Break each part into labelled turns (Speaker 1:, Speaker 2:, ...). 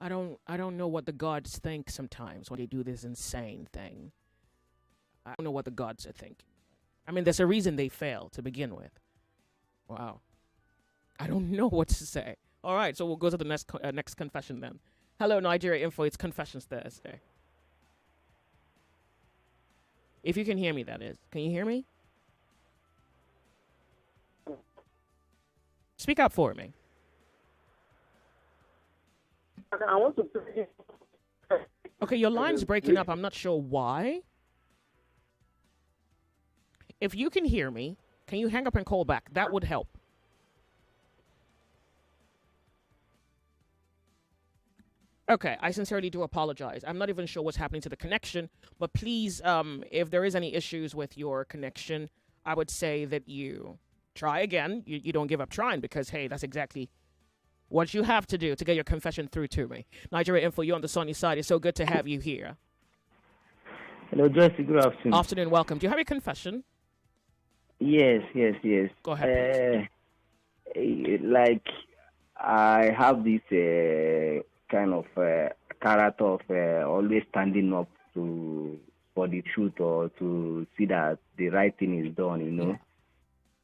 Speaker 1: I don't know what the gods think sometimes when they do this insane thing. I don't know what the gods are thinking. I mean, there's a reason they fail to begin with. Wow. I don't know what to say. All right, so we'll go to the next confession then. Hello, Nigeria Info. It's Confessions Thursday. If you can hear me, that is. Can you hear me? Speak up for me.
Speaker 2: I want to.
Speaker 1: Okay, your line's breaking up. I'm not sure why. If you can hear me, can you hang up and call back? That would help. Okay, I sincerely do apologize. I'm not even sure what's happening to the connection, but please, if there is any issues with your connection, I would say that you try again. You don't give up trying because, hey, that's exactly what you have to do to get your confession through to me. Nigeria Info, you on the sunny side. It's so good to have you here.
Speaker 2: Hello, Joyce. Good afternoon.
Speaker 1: Afternoon, welcome. Do you have a confession?
Speaker 2: Yes.
Speaker 1: Go ahead,
Speaker 2: please. Like, I have this kind of character of always standing up for the truth or to see that the right thing is done, you know.
Speaker 1: Yeah.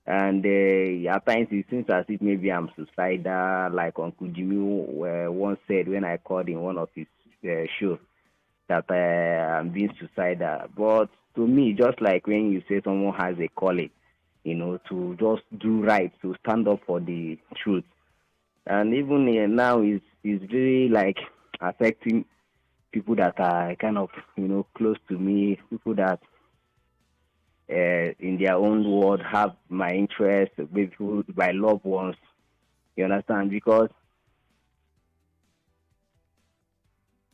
Speaker 2: And at times it seems as if maybe I'm suicidal, like Uncle Jimmy once said when I called in one of his shows that I'm being suicidal. But to me, just like when you say someone has a calling, you know, to just do right, to stand up for the truth. And even now is really like affecting people that are kind of, you know, close to me, people that in their own world have my interest, people, my loved ones. You understand? Because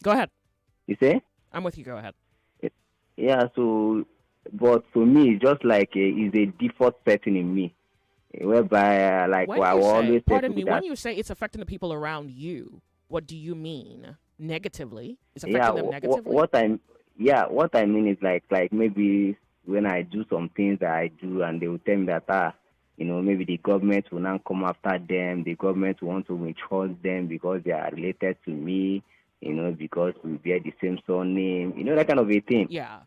Speaker 1: Go ahead.
Speaker 2: you say,
Speaker 1: I'm with you. Go ahead.
Speaker 2: yeah. So, but for me, it's just like is a default setting in me, whereby like
Speaker 1: When
Speaker 2: I
Speaker 1: you
Speaker 2: will
Speaker 1: say,
Speaker 2: always say
Speaker 1: pardon
Speaker 2: to
Speaker 1: me,
Speaker 2: that.
Speaker 1: when you say it's affecting the people around you, what do you mean? Negatively? It's affecting
Speaker 2: Yeah,
Speaker 1: them negatively?
Speaker 2: what I mean is like maybe when I do some things that I do and they will tell me that you know, maybe the government will now come after them, the government will want to withhold them because they are related to me, you know, because we bear the same surname, you know, that kind of a thing.
Speaker 1: Yeah.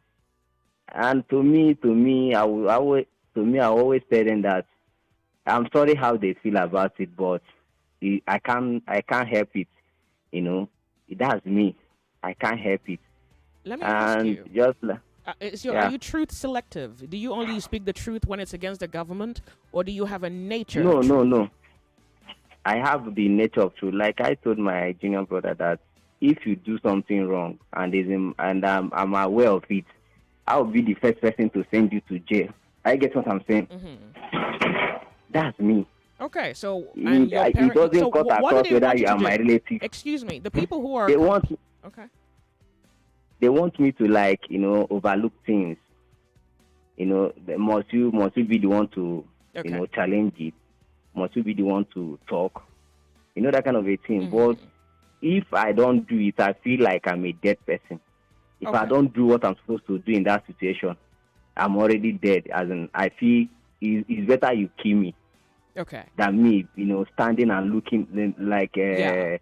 Speaker 2: And to me, I always tell them that I'm sorry how they feel about it, but I can't help it, you know. That's me. I can't help it.
Speaker 1: Let me ask
Speaker 2: And
Speaker 1: you.
Speaker 2: just
Speaker 1: Are you truth selective? Do you only speak the truth when it's against the government, or do you have a nature?
Speaker 2: no,
Speaker 1: of
Speaker 2: no,
Speaker 1: truth?
Speaker 2: no. I have the nature of truth. Like I told my junior brother that if you do something wrong and I'm aware of it, I'll be the first person to send you to jail. I get what I'm saying?
Speaker 1: Mm-hmm.
Speaker 2: That's me.
Speaker 1: Okay, so and your
Speaker 2: It
Speaker 1: parents.
Speaker 2: doesn't
Speaker 1: So
Speaker 2: cut
Speaker 1: what do
Speaker 2: across
Speaker 1: they
Speaker 2: whether
Speaker 1: want you
Speaker 2: you
Speaker 1: to
Speaker 2: are my
Speaker 1: do?
Speaker 2: relative.
Speaker 1: Excuse me, the people who are
Speaker 2: They want
Speaker 1: okay.
Speaker 2: they want me to, like, you know, overlook things. You know, must you be the one to
Speaker 1: Okay.
Speaker 2: you know, challenge it? Must you be the one to talk? You know, that kind of a thing.
Speaker 1: Mm-hmm.
Speaker 2: But if I don't do it, I feel like I'm a dead person. If I
Speaker 1: Okay.
Speaker 2: don't do what I'm supposed to do in that situation, I'm already dead. As in, I feel it's better you kill me
Speaker 1: Okay.
Speaker 2: than me, you know, standing and looking like
Speaker 1: Yeah.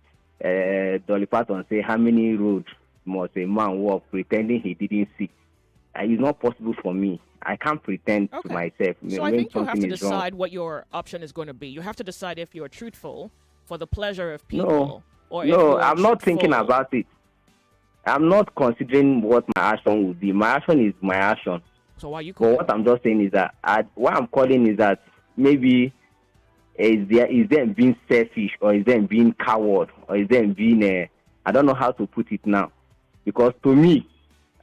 Speaker 2: Dolly Parton say, how many roads must a man walk pretending he didn't see? It's not possible for me. I can't pretend
Speaker 1: Okay.
Speaker 2: to myself
Speaker 1: So
Speaker 2: when
Speaker 1: I think you have
Speaker 2: something
Speaker 1: to
Speaker 2: is wrong.
Speaker 1: decide what your option is going to be. You have to decide if you're truthful for the pleasure of people, or if
Speaker 2: No,
Speaker 1: you're
Speaker 2: I'm not thinking
Speaker 1: truthful-
Speaker 2: about it. I'm not considering what my action would be. My action is my action.
Speaker 1: So why you
Speaker 2: But
Speaker 1: call?
Speaker 2: what I'm just saying is that what I'm calling is that maybe is them being selfish, or is them being coward, or is them being I don't know how to put it now, because to me,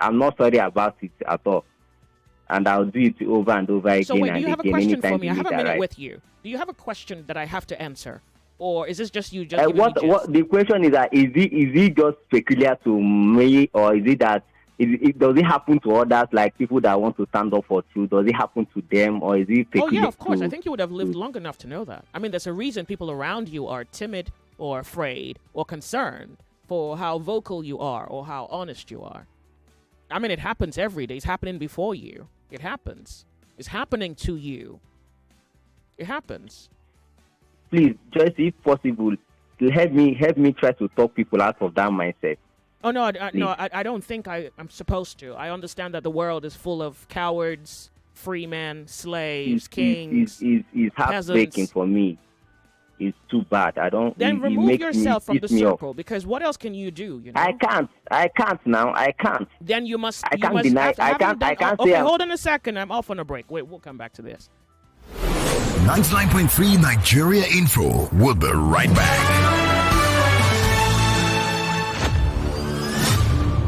Speaker 2: I'm not sorry about it at all, and I'll do it over and over again.
Speaker 1: So wait, do you
Speaker 2: and
Speaker 1: have a
Speaker 2: again,
Speaker 1: question
Speaker 2: anytime
Speaker 1: for me?
Speaker 2: they
Speaker 1: I have a
Speaker 2: need that
Speaker 1: minute
Speaker 2: right.
Speaker 1: with you. Do you have a question that I have to answer, or is this just you just giving me
Speaker 2: What
Speaker 1: gist?
Speaker 2: the question is that is it just peculiar to me, or is it that does it happen to others, like people that want to stand up for truth? Does it happen to them, or is it peculiar?
Speaker 1: Oh yeah, of course. I
Speaker 2: to-
Speaker 1: think you would have lived long enough to know that. I mean, there's a reason people around you are timid or afraid or concerned for how vocal you are or how honest you are. I mean, it happens every day. It's happening before you. It happens. It's happening to you. It happens.
Speaker 2: Please, just if possible, help me try to talk people out of that mindset.
Speaker 1: Oh no, I don't think I'm supposed to. I understand that the world is full of cowards, free men, slaves, kings,
Speaker 2: It's heartbreaking
Speaker 1: peasants.
Speaker 2: for me. It's too bad. I don't.
Speaker 1: Then remove yourself from the
Speaker 2: piss me off.
Speaker 1: circle, because what else can you do? You know?
Speaker 2: I can't now. I can't.
Speaker 1: Then you must.
Speaker 2: I can't deny. I can't
Speaker 1: Okay,
Speaker 2: say.
Speaker 1: hold on a second. I'm off on a break. Wait, we'll come back to this.
Speaker 3: 99.3 Nigeria Info. We'll be right back.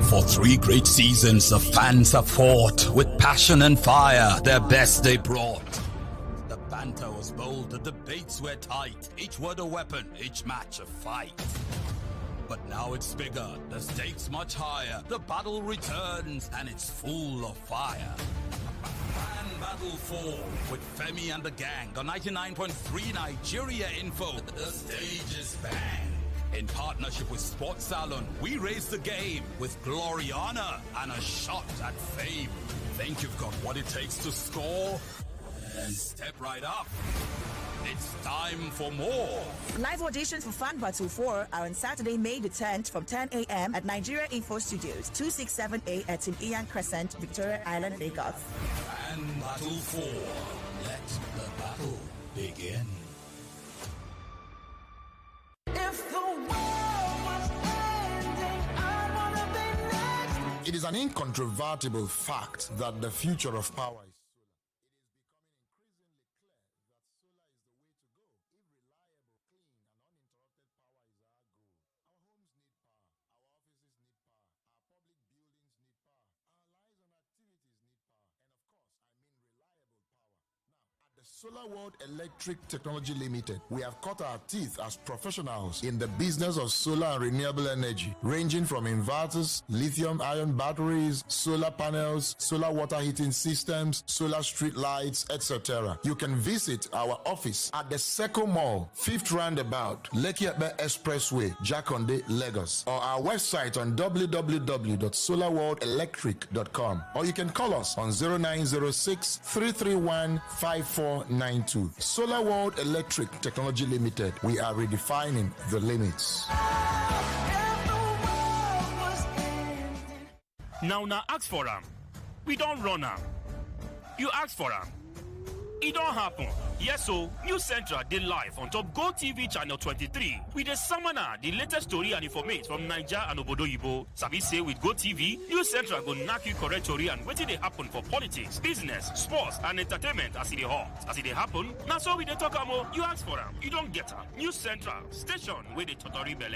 Speaker 3: For 3 great seasons, the fans have fought with passion and fire. Their best they brought. The banter was bold, the debates were tight. Each word a weapon, each match a fight. But now it's bigger, the stakes much higher. The battle returns and it's full of fire. Fan Battle 4 with Femi and the gang on 99.3 Nigeria Info. The stage is bang. In partnership with Sports Salon, we raise the game with glory, honor, and a shot at fame. Think you've got what it takes to score? Then step right up. It's time for more.
Speaker 4: Live auditions for Fan Battle 4 are on Saturday, May the 10th from 10 a.m. at Nigeria Info Studios, 267A at Tim Ian Crescent, Victoria Island, Lagos.
Speaker 3: Fan Battle 4. Let the battle begin.
Speaker 5: If the world was ending, I wanna be next.
Speaker 6: It is an incontrovertible fact that the future of power is Solar World Electric Technology Limited. We have cut our teeth as professionals in the business of solar and renewable energy, ranging from inverters, lithium-ion batteries, solar panels, solar water heating systems, solar street lights, etc. You can visit our office at the Seco Mall, 5th Roundabout, Lekki Epe Expressway, Jakonde, Lagos, or our website on www.solarworldelectric.com, or you can call us on 0906 331 5492. Solar World Electric Technology Limited. We are redefining the limits.
Speaker 7: Now ask for them. We don't run them. You ask for them. It don't happen. Yes, so News Central did live on top Go TV channel 23 with the summoner, the latest story and information from Niger and Obodo Yibo. Sabi say with Go TV, News Central go knock you correct story and what did they happen for politics, business, sports, and entertainment as it hot. As it happen, now so we they talk about. You ask for them, you don't get them. News Central station where they totori belle.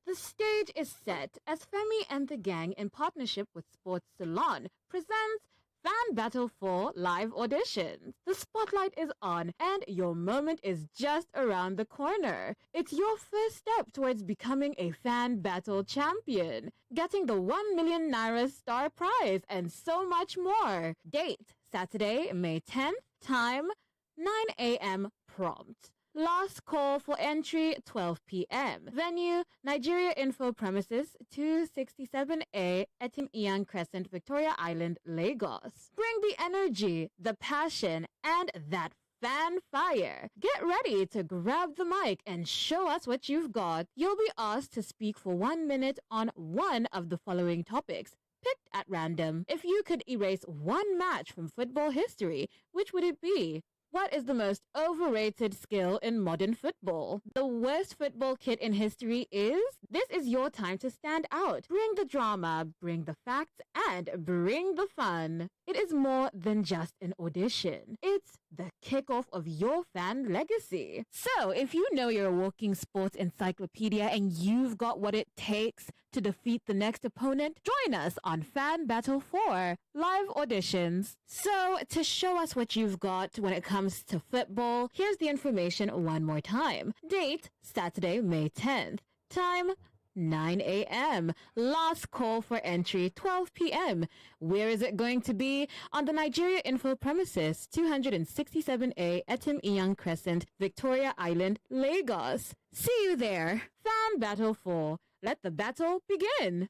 Speaker 8: The stage is set as Femi and the gang, in partnership with Sports Salon, presents Fan Battle 4 live auditions. The spotlight is on and your moment is just around the corner. It's your first step towards becoming a Fan Battle champion, getting the 1 million Naira star prize and so much more. Date, Saturday, May 10th. Time, 9 a.m. prompt. Last call for entry, 12 p.m. Venue, Nigeria Info Premises, 267A, Etim Ian Crescent, Victoria Island, Lagos. Bring the energy, the passion, and that fan fire. Get ready to grab the mic and show us what you've got. You'll be asked to speak for 1 minute on one of the following topics, picked at random. If you could erase one match from football history, which would it be? What is the most overrated skill in modern football? The worst football kit in history is? This is your time to stand out. Bring the drama, bring the facts, and bring the fun. It is more than just an audition. It's the kickoff of your fan legacy. So, if you know you're a walking sports encyclopedia and you've got what it takes to defeat the next opponent, join us on Fan Battle 4 live auditions. So, to show us what you've got when it comes to football, here's the information one more time. Date, Saturday, May 10th. Time, 9 a.m. Last call for entry, 12 p.m. Where is it going to be? On the Nigeria Info Premises, 267A, Etim Iyan Crescent, Victoria Island, Lagos. See you there. Fan Battle 4. Let the battle begin.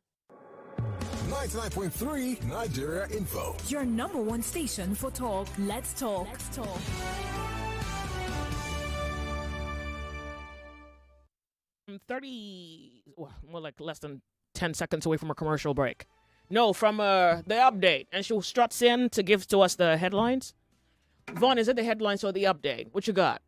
Speaker 9: 99.3 Nigeria Info.
Speaker 10: Your number one station for talk. Let's talk.
Speaker 1: 30, well, more like less than 10 seconds away from a commercial break. No, from the update. And she struts in to give to us the headlines. Vaughn, is it the headlines or the update? What you got?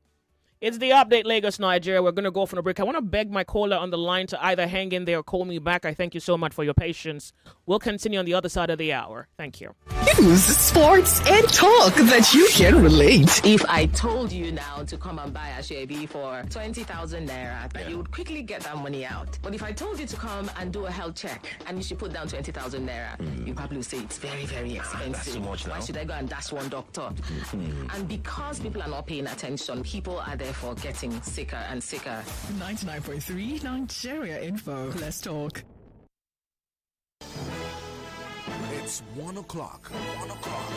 Speaker 1: It's the update, Lagos, Nigeria. We're going to go from the break. I want to beg my caller on the line to either hang in there or call me back. I thank you so much for your patience. We'll continue on the other side of the hour. Thank you.
Speaker 11: News, sports, and talk that you can relate.
Speaker 12: If I told you now to come and buy a Shebi for 20,000 naira, that you would quickly get that money out. But if I told you to come and do a health check and you should put down 20,000 naira, you probably would say it's very, very expensive.
Speaker 13: That's too much now.
Speaker 12: Why should I go and dash one doctor? And because people are not paying attention, people are therefore getting sicker and sicker.
Speaker 11: 99.3 Nigeria Info. Let's talk.
Speaker 9: It's 1 o'clock. 1 o'clock.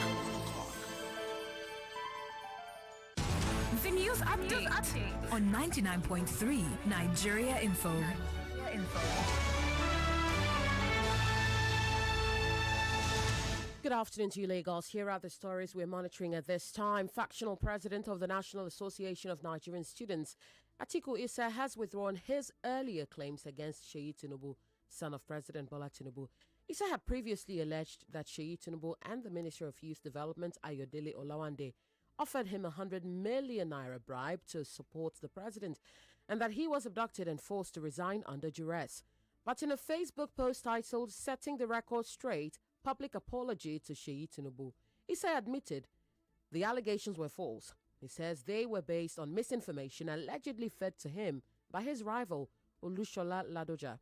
Speaker 10: The news update on 99.3 Nigeria Info.
Speaker 14: Good afternoon to you, Lagos. Here are the stories we're monitoring at this time. Factional president of the National Association of Nigerian Students, Atiku Issa, has withdrawn his earlier claims against Seyi Tinubu, son of President Bola Tinubu. Issa had previously alleged that Seyi Tinubu and the Minister of Youth Development, Ayodele Olawande, offered him 100 million naira bribe to support the president, and that he was abducted and forced to resign under duress. But in a Facebook post titled "Setting the Record Straight, Public Apology to Seyi Tinubu," Issa admitted the allegations were false. He says they were based on misinformation allegedly fed to him by his rival, Olushola Ladoja,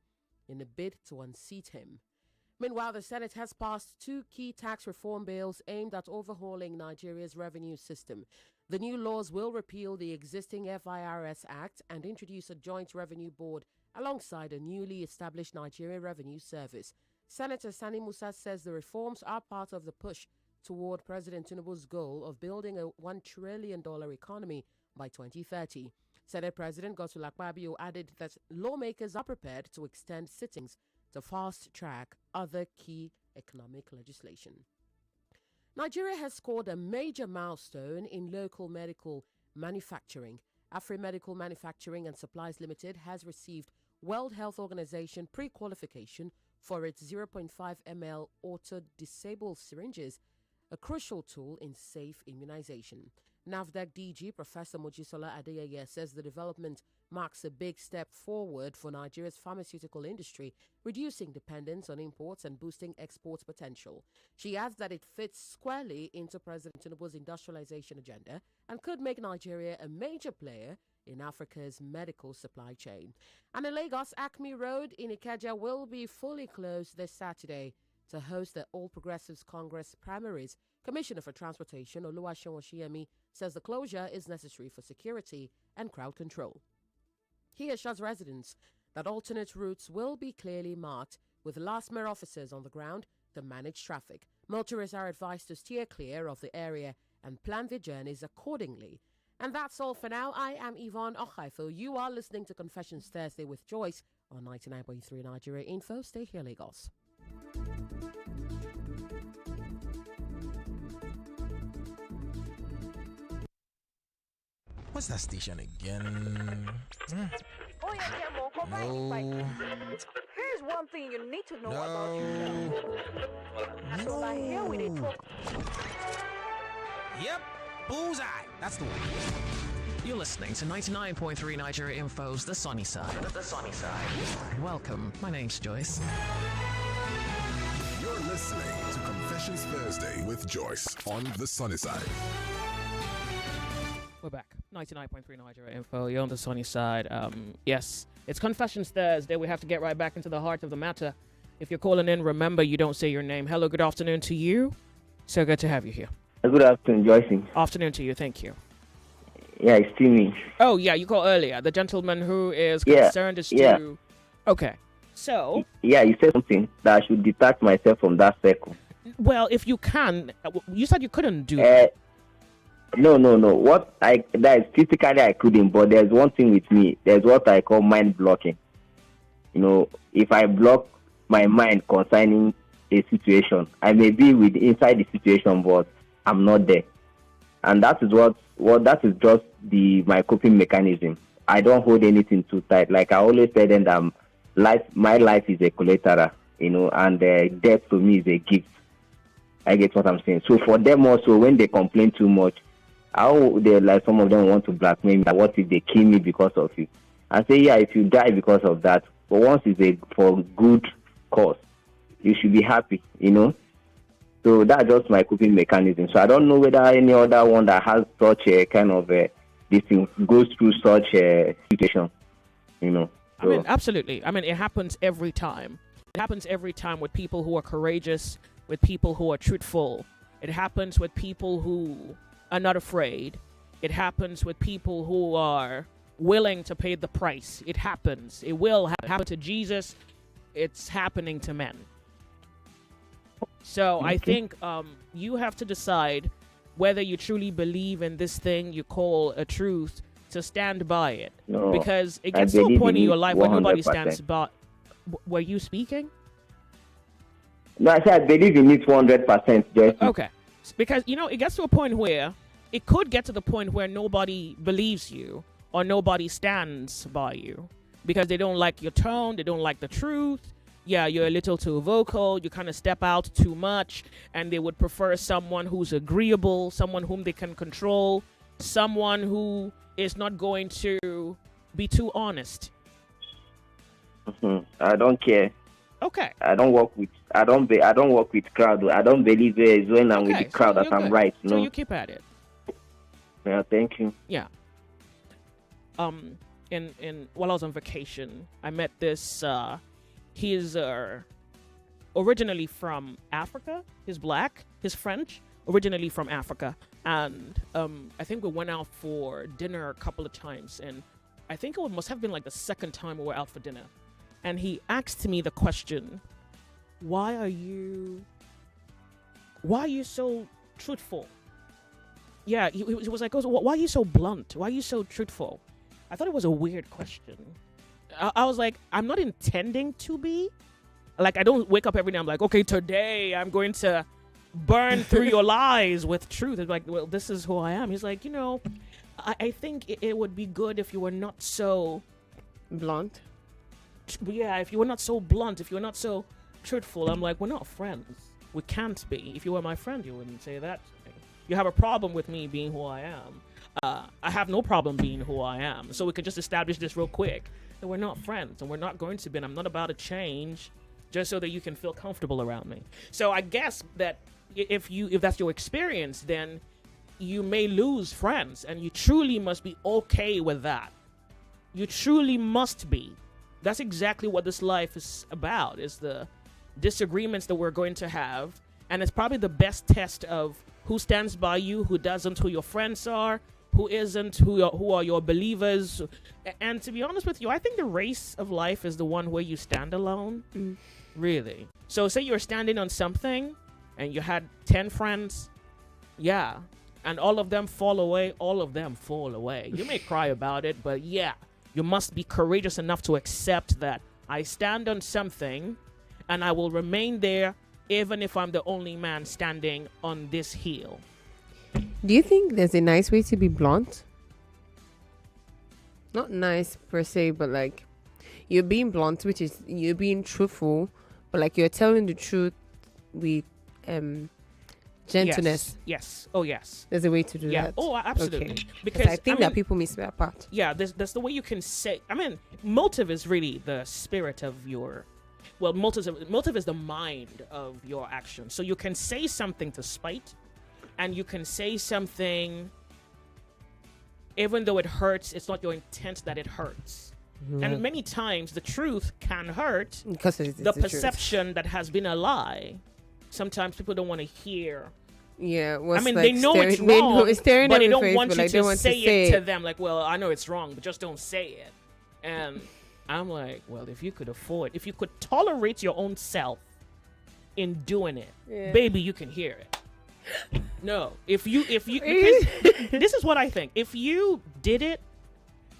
Speaker 14: in a bid to unseat him. Meanwhile, the Senate has passed two key tax reform bills aimed at overhauling Nigeria's revenue system. The new laws will repeal the existing FIRS Act and introduce a joint revenue board alongside a newly established Nigeria Revenue Service. Senator Sani Musa says the reforms are part of the push toward President Tinubu's goal of building a $1 trillion economy by 2030. Senate President Godswill Akpabio added that lawmakers are prepared to extend sittings to fast-track other key economic legislation. Nigeria has scored a major milestone in local medical manufacturing. Afri Medical Manufacturing and Supplies Limited has received World Health Organization pre-qualification for its 0.5 ml auto-disable syringes, a crucial tool in safe immunization. NAFDAC DG Professor Mojisola Adeyeye says the development marks a big step forward for Nigeria's pharmaceutical industry, reducing dependence on imports and boosting export potential. She adds that it fits squarely into President Tinubu's industrialization agenda and could make Nigeria a major player in Africa's medical supply chain. And in Lagos, Acme Road in Ikeja will be fully closed this Saturday to host the All Progressives Congress primaries. Commissioner for Transportation Oluwaseun Oshiyemi says the closure is necessary for security and crowd control. He assures residents that alternate routes will be clearly marked with last-mile officers on the ground to manage traffic. Motorists are advised to steer clear of the area and plan their journeys accordingly. And that's all for now. I am Yvonne Okhaifo. You are listening to Confessions Thursday with Joyce on 99.3 Nigeria Info. Stay here, Lagos.
Speaker 15: What's that station again?
Speaker 16: Oh yeah, Camo, come
Speaker 15: No.
Speaker 16: Here's one thing you need to know about yourself. So like here we dey talk.
Speaker 15: Yep, bullseye. That's the one.
Speaker 17: You're listening to 99.3 Nigeria Info's The Sunny Side. The Sunny Side. Welcome. My name's Joyce.
Speaker 9: You're listening to Confessions Thursday with Joyce on the sunny side.
Speaker 1: We're back. 99.3 Nigeria Info. You're on the sunny side. Yes, it's Confessions Thursday. We have to get right back into the heart of the matter. If you're calling in, remember you don't say your name. Hello, good afternoon to you. So good to have you here.
Speaker 2: Good afternoon, Joyce.
Speaker 1: Afternoon to you. Thank you.
Speaker 2: Yeah, it's still me.
Speaker 1: Oh, yeah, you called earlier. The gentleman who is concerned is to... Okay, so...
Speaker 2: Yeah, you said something that I should detach myself from that circle.
Speaker 1: Well, if you can... You said you couldn't do that.
Speaker 2: No. That is physically I couldn't, but there's one thing with me. There's what I call mind blocking. You know, if I block my mind concerning a situation. I may be with inside the situation, but I'm not there. And that is what that is just my coping mechanism. I don't hold anything too tight. Like I always tell them that my life is a collateral, and death to me is a gift. I get what I'm saying. So for them also, when they complain too much, how they like some of them want to blackmail me. What if they kill me because of it? I say, yeah, if you die because of that, but once it's for good cause, you should be happy, So that's just my coping mechanism. So I don't know whether any other one that has such a kind of this thing goes through such a situation, So.
Speaker 1: I mean, absolutely. I mean, it happens every time. It happens every time with people who are courageous, with people who are truthful. It happens with people who are not afraid. It happens with people who are willing to pay the price. It happens. It will happen to Jesus. It's happening to men. So I think you have to decide whether you truly believe in this thing you call a truth, to stand by it.
Speaker 2: No,
Speaker 1: because it gets to a point in your life where nobody stands by. Were you speaking?
Speaker 2: No, I said I believe in it 100%. Just
Speaker 1: okay. Because, it gets to a point where it could get to the point where nobody believes you or nobody stands by you because they don't like your tone, they don't like the truth. Yeah, you're a little too vocal, you kind of step out too much, and they would prefer someone who's agreeable, someone whom they can control, someone who is not going to be too honest.
Speaker 2: I don't care.
Speaker 1: Okay.
Speaker 2: I don't work with crowd. I don't believe it's when I'm with the crowd that I'm right.
Speaker 1: So you keep at it.
Speaker 2: Yeah, thank you.
Speaker 1: Yeah. While I was on vacation, I met this. He is originally from Africa. He's black. He's French. Originally from Africa, and I think we went out for dinner a couple of times, and I think it must have been like the second time we were out for dinner. And he asked me the question, why are you so truthful? Yeah, he was like, why are you so blunt? Why are you so truthful? I thought it was a weird question. I was like, I'm not intending to be. Like, I don't wake up every day, I'm like, okay, today I'm going to burn through your lies with truth. It's like, well, this is who I am. He's like, I think it would be good if you were not so
Speaker 14: blunt.
Speaker 1: Yeah, if you were not so blunt, if you were not so truthful. I'm like, we're not friends. We can't be. If you were my friend, you wouldn't say that to me. You have a problem with me being who I am. I have no problem being who I am. So we could just establish this real quick. That we're not friends, and we're not going to be, and I'm not about to change just so that you can feel comfortable around me. So I guess that if that's your experience, then you may lose friends, and you truly must be okay with that. You truly must be. That's exactly what this life is about, is the disagreements that we're going to have. And it's probably the best test of who stands by you, who doesn't, who your friends are, who isn't, who are your believers. And to be honest with you, I think the race of life is the one where you stand alone. Really. So say you're standing on something and you had 10 friends. Yeah. And all of them fall away. All of them fall away. You may cry about it, but yeah. You must be courageous enough to accept that I stand on something and I will remain there even if I'm the only man standing on this hill.
Speaker 13: Do you think there's a nice way to be blunt? Not nice per se, but like you're being blunt, which is you're being truthful, but like you're telling the truth with gentleness.
Speaker 1: Yes. Oh, yes.
Speaker 13: There's a way to do that.
Speaker 1: Oh, absolutely.
Speaker 13: Okay.
Speaker 1: Because
Speaker 13: I think that people miss that part.
Speaker 1: Yeah, that's the way you can say. I mean, motive is really the spirit of your. Well, motive is the mind of your action. So you can say something to spite, and you can say something even though it hurts. It's not your intent that it hurts. And many times the truth can hurt
Speaker 13: because it's
Speaker 1: the perception that has been a lie. Sometimes people don't want to hear.
Speaker 13: Yeah,
Speaker 1: I mean, they know it's wrong, but they don't want you to say it to them. Like, well, I know it's wrong, but just don't say it. And I'm like, well, if you could if you could tolerate your own self in doing it, baby, you can hear it. No, if you, this is what I think. If you did it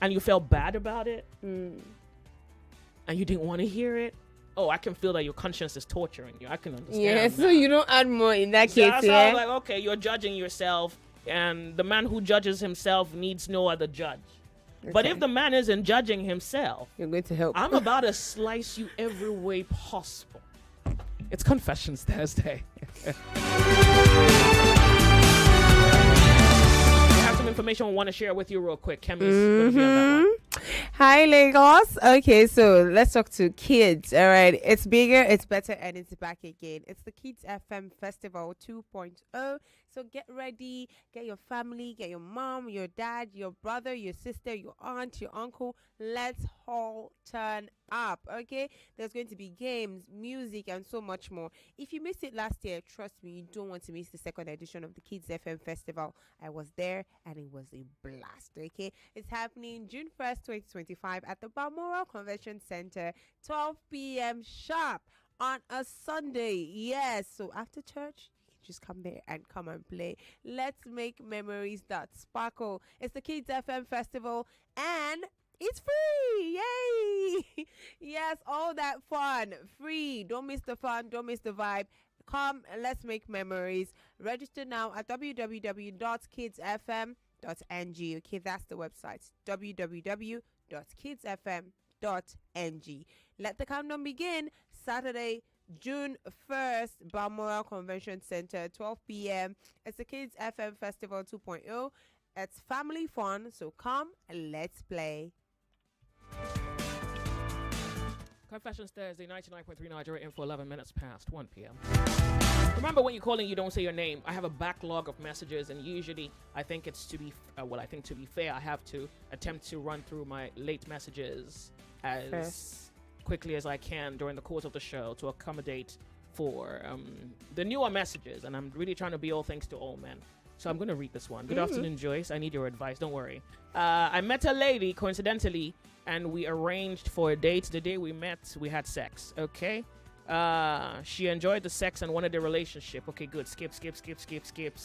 Speaker 1: and you felt bad about it and you didn't want to hear it, oh, I can feel that your conscience is torturing you. I can understand.
Speaker 13: Yeah,
Speaker 1: that.
Speaker 13: so you don't add more in that
Speaker 1: Yeah,
Speaker 13: case,
Speaker 1: so I
Speaker 13: yeah?
Speaker 1: was like, okay, you're judging yourself, and the man who judges himself needs no other judge. But if the man isn't judging himself,
Speaker 13: you're going to help.
Speaker 1: I'm about to slice you every way possible. It's Confessions Thursday. We have some information we want to share with you real quick. Kemi's going to be on that one.
Speaker 13: Hi, Lagos. Okay, so let's talk to kids. All right, it's bigger, it's better, and it's back again. It's the Kids FM Festival 2.0. So get ready, get your family, get your mom, your dad, your brother, your sister, your aunt, your uncle. Let's all turn up, okay? There's going to be games, music, and so much more. If you missed it last year, trust me, you don't want to miss the second edition of the Kids FM Festival. I was there, and it was a blast, okay? It's happening June 1st, 2025 at the Balmoral Convention Center, 12 p.m. sharp on a Sunday. Yes, so after church, just come there and come and play. Let's make memories that sparkle. It's the Kids FM Festival and it's free. Yay! Yes, all that fun. Free. Don't miss the fun. Don't miss the vibe. Come and let's make memories. Register now at www.kidsfm.ng. Okay, that's the website. www.kidsfm.ng. Let the countdown begin. Saturday, June 1st, Balmoral Convention Center, 12 p.m. It's the Kids FM Festival 2.0. It's family fun, so come and let's play.
Speaker 1: Confessions Thursday, 99.3 Nigeria Info, 11 minutes past 1 p.m. Remember, when you're calling, you don't say your name. I have a backlog of messages, and usually I think it's to be, to be fair, I have to attempt to run through my late messages as quickly as I can during the course of the show to accommodate for the newer messages, and I'm really trying to be all things to all men. So I'm going to read this one. Good afternoon, Joyce. I need your advice. Don't worry. I met a lady, coincidentally, and we arranged for a date. The day we met, we had sex. Okay? She enjoyed the sex and wanted a relationship. Okay, good. Skip.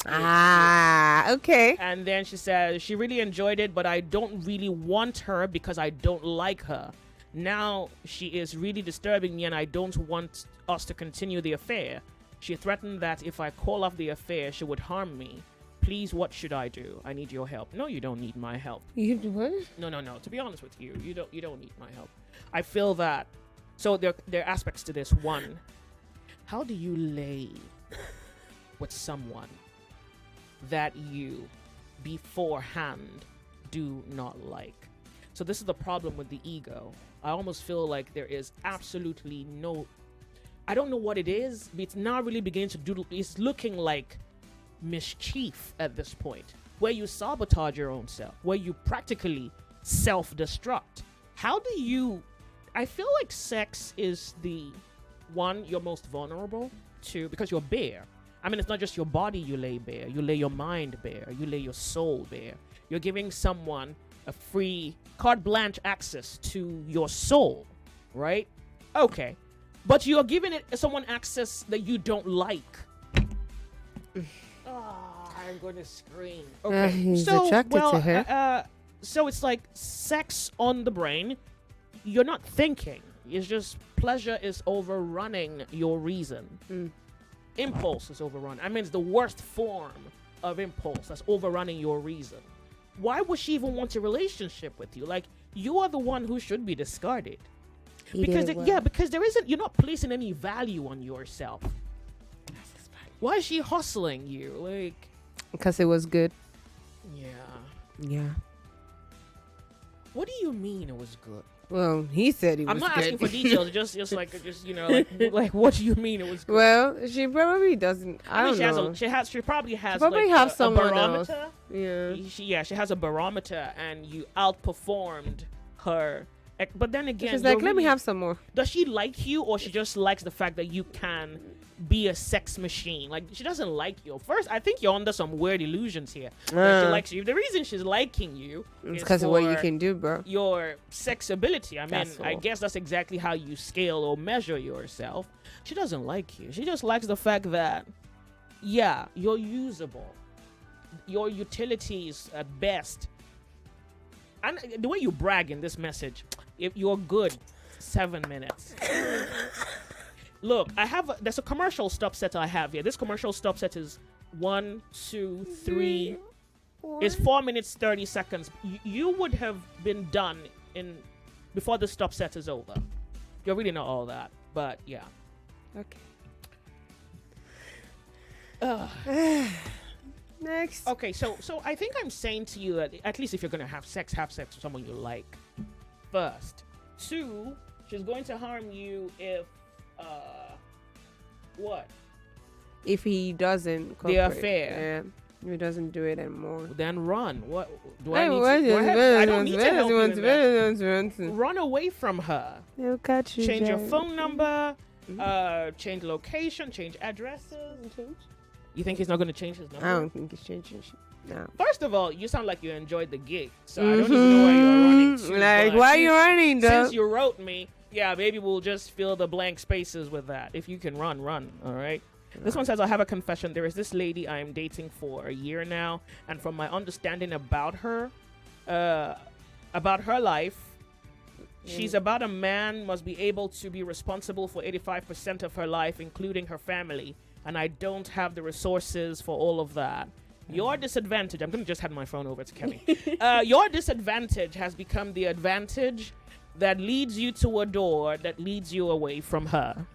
Speaker 13: Okay.
Speaker 1: And then she said she really enjoyed it, but I don't really want her because I don't like her. Now she is really disturbing me and I don't want us to continue the affair. She threatened that if I call off the affair, she would harm me. Please, what should I do? I need your help. No, you don't need my help.
Speaker 13: You do what?
Speaker 1: No. To be honest with you, you don't need my help. I feel that. So there are aspects to this. One, how do you lay with someone that you beforehand do not like? So this is the problem with the ego. I almost feel like there is absolutely no, I don't know what it is, but it's now really beginning to do, it's looking like mischief at this point, where you sabotage your own self, where you practically self-destruct. How do you, I feel like sex is the one you're most vulnerable to because you're bare. I mean, it's not just your body you lay bare, you lay your mind bare, you lay your soul bare. You're giving someone a free carte blanche access to your soul, right? Okay. But you're giving it someone access that you don't like. I'm going to scream. Okay.
Speaker 13: He's attracted to her.
Speaker 1: So it's like sex on the brain. You're not thinking. It's just pleasure is overrunning your reason. Impulse is overrun. I mean, it's the worst form of impulse that's overrunning your reason. Why would she even want a relationship with you? Like, you are the one who should be discarded. Because there isn't, you're not placing any value on yourself. Why is she hustling you? Like,
Speaker 13: because it was good.
Speaker 1: Yeah. What do you mean it was good?
Speaker 13: Well, he said it was good.
Speaker 1: I'm not asking for details. just you know, like what do you mean it was good?
Speaker 13: Well, she probably doesn't. I don't know.
Speaker 1: She probably has
Speaker 13: probably
Speaker 1: like
Speaker 13: have
Speaker 1: a
Speaker 13: someone
Speaker 1: barometer.
Speaker 13: Else.
Speaker 1: Yeah. She has a barometer, and you outperformed her. But then again,
Speaker 13: she's like, let me have some more.
Speaker 1: Does she like you, or she just likes the fact that you can be a sex machine? Like, she doesn't like you. First, I think you're under some weird illusions here. That she likes you. The reason she's liking you is
Speaker 13: because of what you can do, bro.
Speaker 1: Your sex ability. I mean, I guess that's exactly how you scale or measure yourself. She doesn't like you. She just likes the fact that, yeah, you're usable. Your utilities at best. And the way you brag in this message, if you're good, 7 minutes. Look, there's a commercial stop set I have here. This commercial stop set is 1, 2, 3. It's 4 minutes 30 seconds. You would have been done before the stop set is over. You're really not all that, but yeah.
Speaker 13: Okay. Next.
Speaker 1: Okay, so I think I'm saying to you that at least if you're gonna have sex with someone you like first. 2, she's going to harm you if what?
Speaker 13: If he doesn't
Speaker 1: the affair.
Speaker 13: Yeah. If he doesn't do it anymore.
Speaker 1: Then run. What do I need to? I don't need to help you in that. Run away from her.
Speaker 13: They'll catch you.
Speaker 1: Change your phone number. Change location. Change addresses. You think he's not going to change his number?
Speaker 13: I don't think he's changing shit. No.
Speaker 1: First of all, you sound like you enjoyed the gig, so I don't even know why you're running to.
Speaker 13: Like, why are you running, though?
Speaker 1: Since you wrote me, yeah, maybe we'll just fill the blank spaces with that. If you can run, all right? This one says, I have a confession. There is this lady I'm dating for a year now, and from my understanding about her life, she's about a man must be able to be responsible for 85% of her life, including her family, and I don't have the resources for all of that. Your disadvantage, I'm going to just hand my phone over to Kemi. Your disadvantage has become the advantage that leads you to a door that leads you away from her.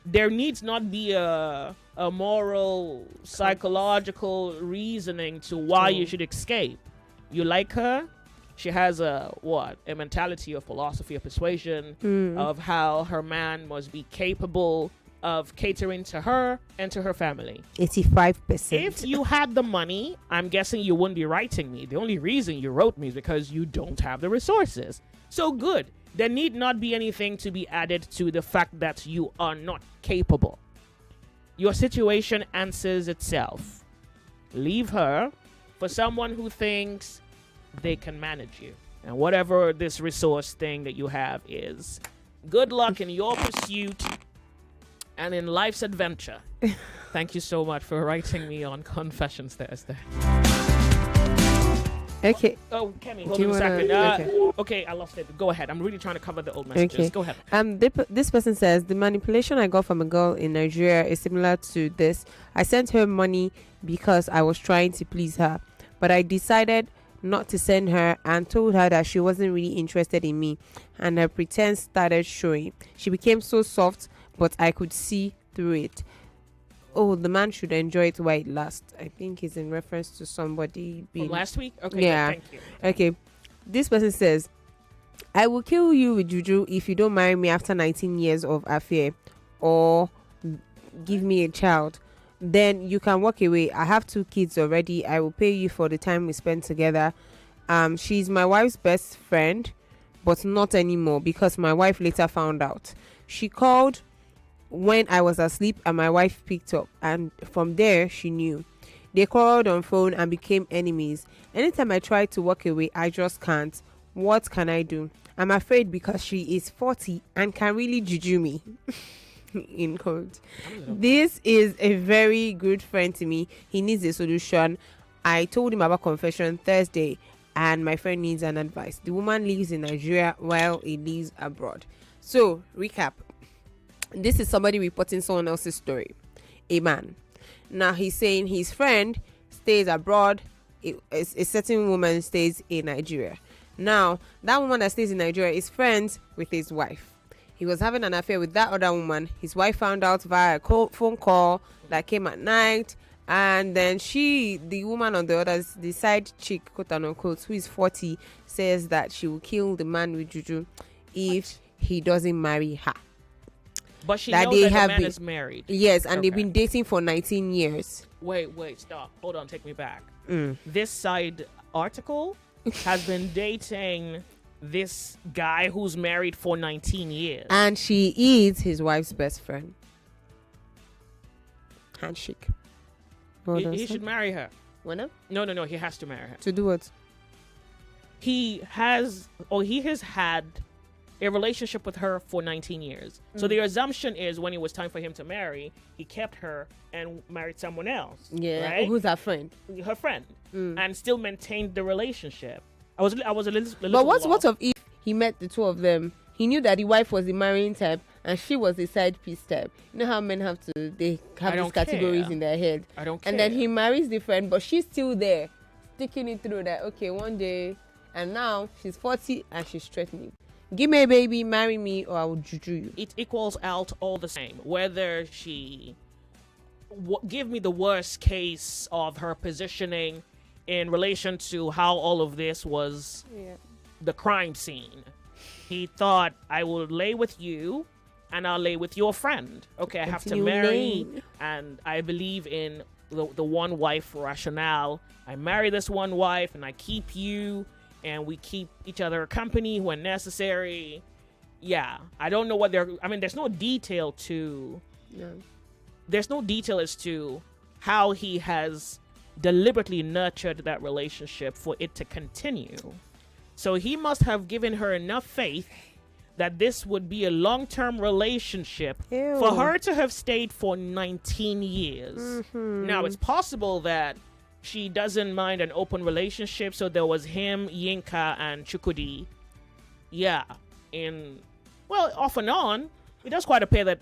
Speaker 1: There needs not be a moral, psychological reasoning to why you should escape. You like her. She has a mentality of philosophy of persuasion of how her man must be capable of catering to her and to her family.
Speaker 13: 85%.
Speaker 1: If you had the money, I'm guessing you wouldn't be writing me. The only reason you wrote me is because you don't have the resources. So good. There need not be anything to be added to the fact that you are not capable. Your situation answers itself. Leave her for someone who thinks they can manage you. And whatever this resource thing that you have is. Good luck in your pursuit and in life's adventure. Thank you so much for writing me on Confessions Thursday.
Speaker 13: Okay.
Speaker 1: Oh, Kemi, hold on a second. Okay, I lost it. Go ahead. I'm really trying to cover the old messages.
Speaker 13: Okay.
Speaker 1: Go ahead.
Speaker 13: This person says, the manipulation I got from a girl in Nigeria is similar to this. I sent her money because I was trying to please her, but I decided not to send her and told her that she wasn't really interested in me, and her pretense started showing. She became so soft, but I could see through it. Oh, the man should enjoy it while it lasts. I think it's in reference to somebody
Speaker 1: From last week? Okay,
Speaker 13: yeah.
Speaker 1: Thank you.
Speaker 13: Okay. This person says, I will kill you with juju if you don't marry me after 19 years of affair or give me a child. Then you can walk away. I have 2 kids already. I will pay you for the time we spend together. She's my wife's best friend, but not anymore because my wife later found out. She called when I was asleep and my wife picked up, and from there she knew. They quarreled on phone and became enemies. Anytime I try to walk away, I just can't. What can I do? I'm afraid because she is 40 and can really juju me. In quote. This is a very good friend to me. He needs a solution. I told him about Confession Thursday and my friend needs an advice. The woman lives in Nigeria while he lives abroad. So, recap. This is somebody reporting someone else's story. A man. Now, he's saying his friend stays abroad. A certain woman stays in Nigeria. Now, that woman that stays in Nigeria is friends with his wife. He was having an affair with that other woman. His wife found out via a phone call that came at night. And then the woman on the side chick, quote unquote, who is 40, says that she will kill the man with juju if he doesn't marry her.
Speaker 1: But she knows that the man is married.
Speaker 13: Yes, and they've been dating for 19 years.
Speaker 1: Wait, stop. Hold on, take me back. This side article has been dating this guy who's married for 19 years.
Speaker 13: And she is his wife's best friend. Handshake.
Speaker 1: He should marry her.
Speaker 13: When?
Speaker 1: No, he has to marry her.
Speaker 13: To do what?
Speaker 1: He has had a relationship with her for 19 years. So the assumption is when it was time for him to marry, he kept her and married someone else.
Speaker 13: Yeah.
Speaker 1: Right?
Speaker 13: Who's her friend?
Speaker 1: Her friend. And still maintained the relationship. I was a little
Speaker 13: But what if he met the two of them He knew that the wife was the marrying type and she was the side piece type. You know how men have these categories in their head.
Speaker 1: I don't care.
Speaker 13: And then he marries the friend, but she's still there, sticking it through that, okay, one day, and now she's 40 and she's threatening. Give me a baby, marry me, or I will juju you.
Speaker 1: It equals out all the same. Whether she give me the worst case of her positioning in relation to how all of this was the crime scene. He thought, I will lay with you and I'll lay with your friend. Okay, I have to marry, and I believe in the one wife rationale. I marry this one wife and I keep you, and we keep each other company when necessary. Yeah, I don't know what there's no detail to...
Speaker 13: No.
Speaker 1: There's no detail as to how he has deliberately nurtured that relationship for it to continue. So he must have given her enough faith that this would be a long-term relationship for her to have stayed for 19 years.
Speaker 13: Mm-hmm.
Speaker 1: Now, it's possible that she doesn't mind an open relationship, so there was him, Yinka, and Chukudi. Yeah. Off and on, it does quite appear that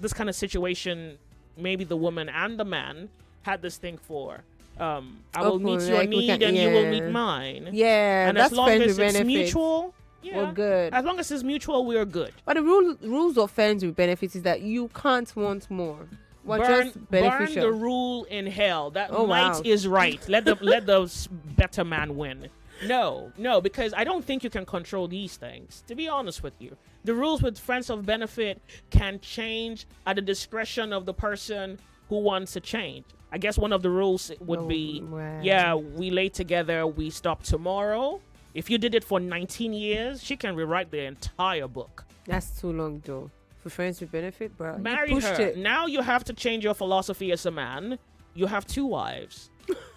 Speaker 1: this kind of situation, maybe the woman and the man had this thing for... I will meet your need and you will meet mine.
Speaker 13: Yeah,
Speaker 1: and
Speaker 13: that's
Speaker 1: as long as it's
Speaker 13: benefits.
Speaker 1: Mutual,
Speaker 13: we're good.
Speaker 1: As long as it's mutual, we are good.
Speaker 13: But the rules of friends with benefits is that you can't want more.
Speaker 1: Burn the rule in hell. That might is right. Let the better man win. No, because I don't think you can control these things. To be honest with you, the rules with friends of benefit can change at the discretion of the person who wants to change. I guess one of the rules would be, we lay together, we stop tomorrow. If you did it for 19 years, she can rewrite the entire book.
Speaker 13: That's too long, though. For friends with benefit, bro.
Speaker 1: Marry her. Now you have to change your philosophy as a man. You have 2 wives.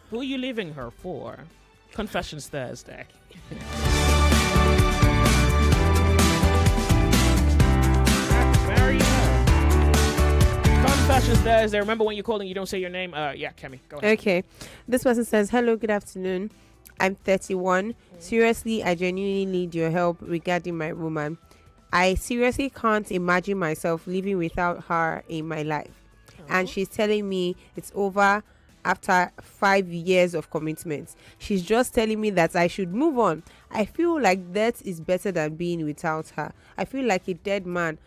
Speaker 1: Who are you leaving her for? Confessions Thursday. Marry her. Confessions Thursday. Remember, when you're calling, you don't say your name. Kemi, go ahead.
Speaker 13: Okay. This person says, hello, good afternoon. I'm 31. Seriously, I genuinely need your help regarding my woman. I seriously can't imagine myself living without her in my life. And she's telling me it's over after 5 years of commitment. She's just telling me that I should move on. I feel like that is better than being without her. I feel like a dead man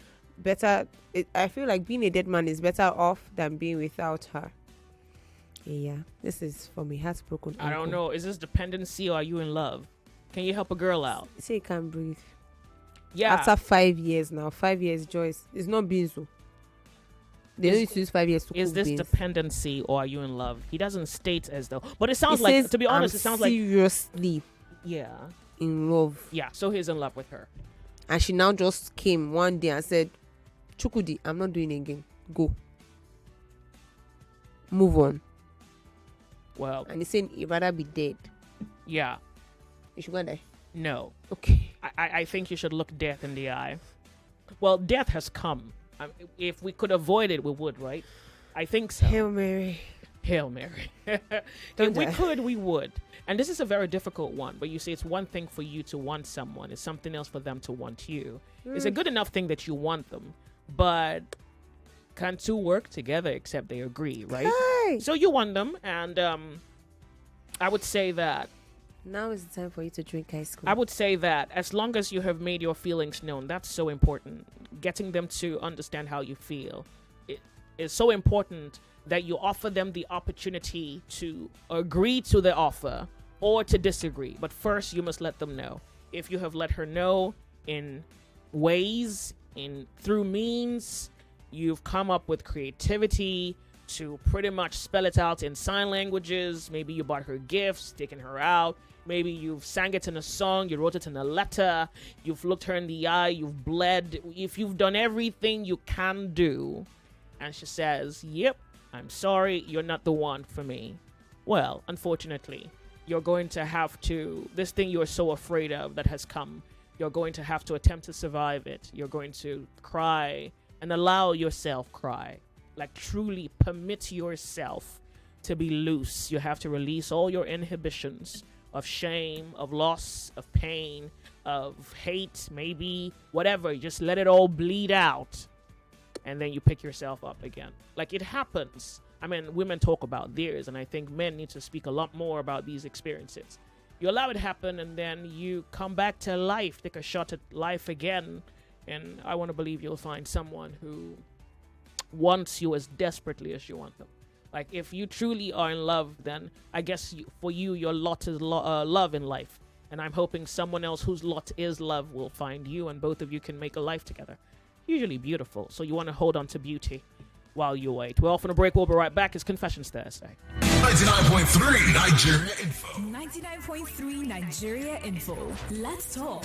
Speaker 13: I feel like being a dead man is better off than being without her. Yeah, this is for me. Heartbroken.
Speaker 1: I don't know. Is this dependency or are you in love? Can you help a girl out?
Speaker 13: Say you can't breathe.
Speaker 1: Yeah.
Speaker 13: After 5 years now. 5 years, Joyce. It's not being so. They don't use 5 years to
Speaker 1: Is
Speaker 13: cook
Speaker 1: this
Speaker 13: beans.
Speaker 1: dependency or are you in love? He doesn't state as though. But it sounds like, to be honest, it sounds like...
Speaker 13: seriously in love.
Speaker 1: Yeah, so he's in love with her.
Speaker 13: And she now just came one day and said, Chukudi, I'm not doing it again. Go. Move on.
Speaker 1: Well.
Speaker 13: And he's saying he'd rather be dead.
Speaker 1: Yeah.
Speaker 13: You should go and die.
Speaker 1: No.
Speaker 13: Okay.
Speaker 1: I think you should look death in the eye. Well, death has come. If we could avoid it, we would, right? I think so.
Speaker 13: Hail Mary.
Speaker 1: Hail Mary.
Speaker 13: Don't
Speaker 1: we
Speaker 13: die.
Speaker 1: could, we would. And this is a very difficult one. But you see, it's one thing for you to want someone. It's something else for them to want you. It's a good enough thing that you want them. But can 2 work together except they agree, right?
Speaker 13: Hey.
Speaker 1: So you want them. And I would say that
Speaker 13: now is the time for you to drink ice cream.
Speaker 1: I would say that as long as you have made your feelings known, that's so important. Getting them to understand how you feel. It is so important that you offer them the opportunity to agree to the offer or to disagree. But first, you must let them know. If you have let her know in ways, through means, you've come up with creativity to pretty much spell it out in sign languages. Maybe you bought her gifts, taken her out. Maybe you've sang it in a song, you wrote it in a letter, you've looked her in the eye, you've bled. If you've done everything you can do, and she says, yep, I'm sorry, you're not the one for me. Well, unfortunately, you're going to have to, this thing you're so afraid of that has come, you're going to have to attempt to survive it. You're going to cry and allow yourself cry. Like truly permit yourself to be loose. You have to release all your inhibitions, of shame, of loss, of pain, of hate, maybe whatever. You just let it all bleed out, and then you pick yourself up again. Like, it happens. I mean, women talk about theirs, and I think men need to speak a lot more about these experiences. You allow it happen, and then you come back to life, take a shot at life again, and I want to believe you'll find someone who wants you as desperately as you want them. Like, if you truly are in love, then I guess for you, your lot is love in life. And I'm hoping someone else whose lot is love will find you, and both of you can make a life together. Usually beautiful, so you want to hold on to beauty while you wait. We're off on a break. We'll be right back. It's Confessions Thursday.
Speaker 9: 99.3 Nigeria Info.
Speaker 10: 99.3 Nigeria Info. Let's talk.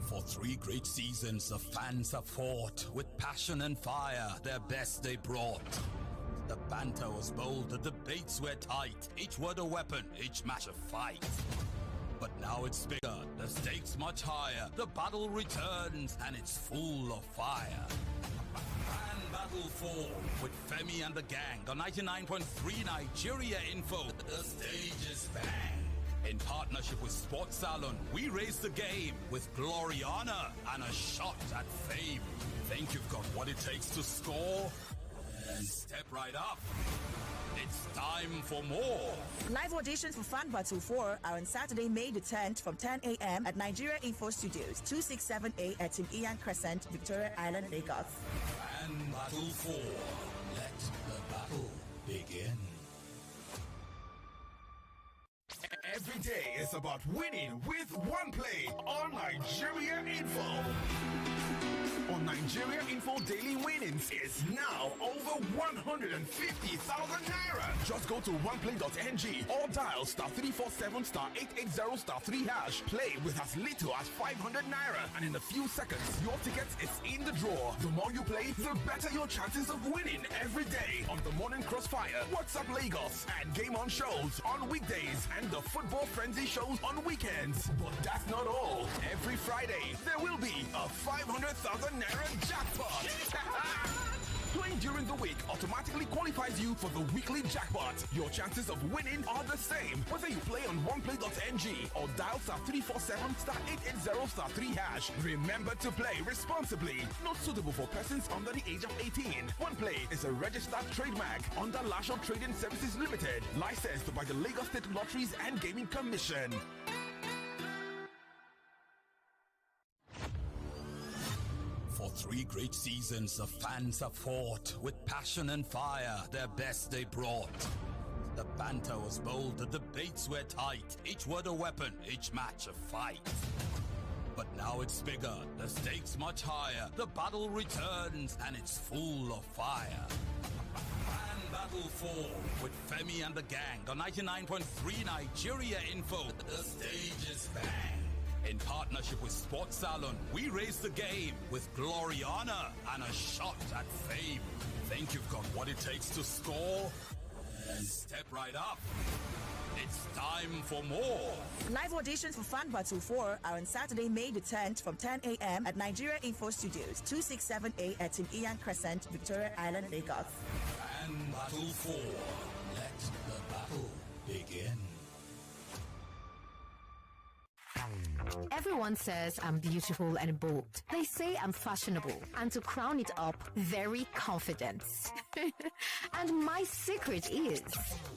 Speaker 3: For 3 great seasons, the fans have fought with passion and fire. Their best they brought. The banter was bold, the debates were tight. Each word a weapon, each match a fight. But now it's bigger, the stakes much higher. The battle returns, and it's full of fire. Fan Battle 4 with Femi and the gang on 99.3 Nigeria Info. The stage is bang. In partnership with Sports Salon, we raise the game with glory, honor, and a shot at fame. Think you've got what it takes to score? Then step right up. It's time for more.
Speaker 4: Live auditions for Fan Battle 4 are on Saturday, May the 10th from 10 a.m. at Nigeria Info Studios, 267A at Tim Ian Crescent, Victoria Island, Lagos.
Speaker 3: Fan Battle 4. Let the battle begin.
Speaker 9: Every day is about winning with one play on Nigeria Info. On Nigeria Info, daily winnings is now over 150,000 naira. Just go to oneplay.ng or dial *347 *880 *3 hash. Play with as little as 500 naira, and in a few seconds, your ticket is in the draw. The more you play, the better your chances of winning every day on the Morning Crossfire, WhatsApp Lagos, and Game On shows on weekdays, and the Football Frenzy shows on weekends. But that's not all. Every Friday, there will be a 500,000 naira jackpot. Playing during the week automatically qualifies you for the weekly jackpot. Your chances of winning are the same, whether you play on oneplay.ng or dial *347 *880 *3 hash. Remember to play responsibly. Not suitable for persons under the age of 18. OnePlay is a registered trademark under Lasho Trading Services Limited, licensed by the Lagos State Lotteries and Gaming Commission.
Speaker 3: For 3 great seasons, the fans have fought with passion and fire. Their best they brought. The banter was bold, the debates were tight. Each word a weapon, each match a fight. But now it's bigger, the stakes much higher. The battle returns, and it's full of fire. Fan Battle 4 with Femi and the gang on 99.3 Nigeria Info. The stage is bang. In partnership with Sports Salon, we raise the game with glory, honor, and a shot at fame. Think you've got what it takes to score? Then step right up. It's time for more.
Speaker 4: Live auditions for Fan Battle 4 are on Saturday, May the 10th from 10 a.m. at Nigeria Info Studios, 267A at Tim Ian Crescent, Victoria Island, Lagos.
Speaker 3: Fan Battle 4. Let the battle begin.
Speaker 18: Everyone says I'm beautiful and bold. They say I'm fashionable, and to crown it up, very confident. And my secret is...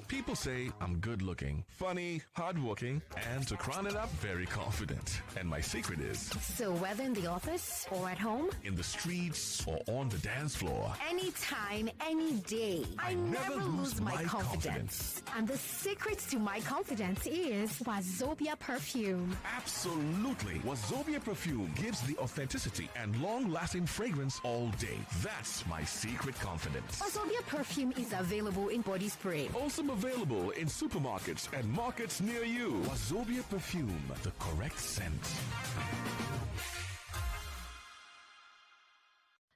Speaker 19: People say I'm good looking, funny, hardworking, and to crown it up, very confident. And my secret is...
Speaker 18: So whether in the office or at home,
Speaker 19: in the streets or on the dance floor,
Speaker 18: anytime, any day, I never lose my confidence. And the secret to my confidence is Wazobia perfume.
Speaker 19: Absolutely. Wazobia perfume gives the authenticity and long-lasting fragrance all day. That's my secret confidence.
Speaker 18: Wazobia perfume is available in body spray.
Speaker 19: Also available in supermarkets and markets near you. Wazobia perfume, the correct scent.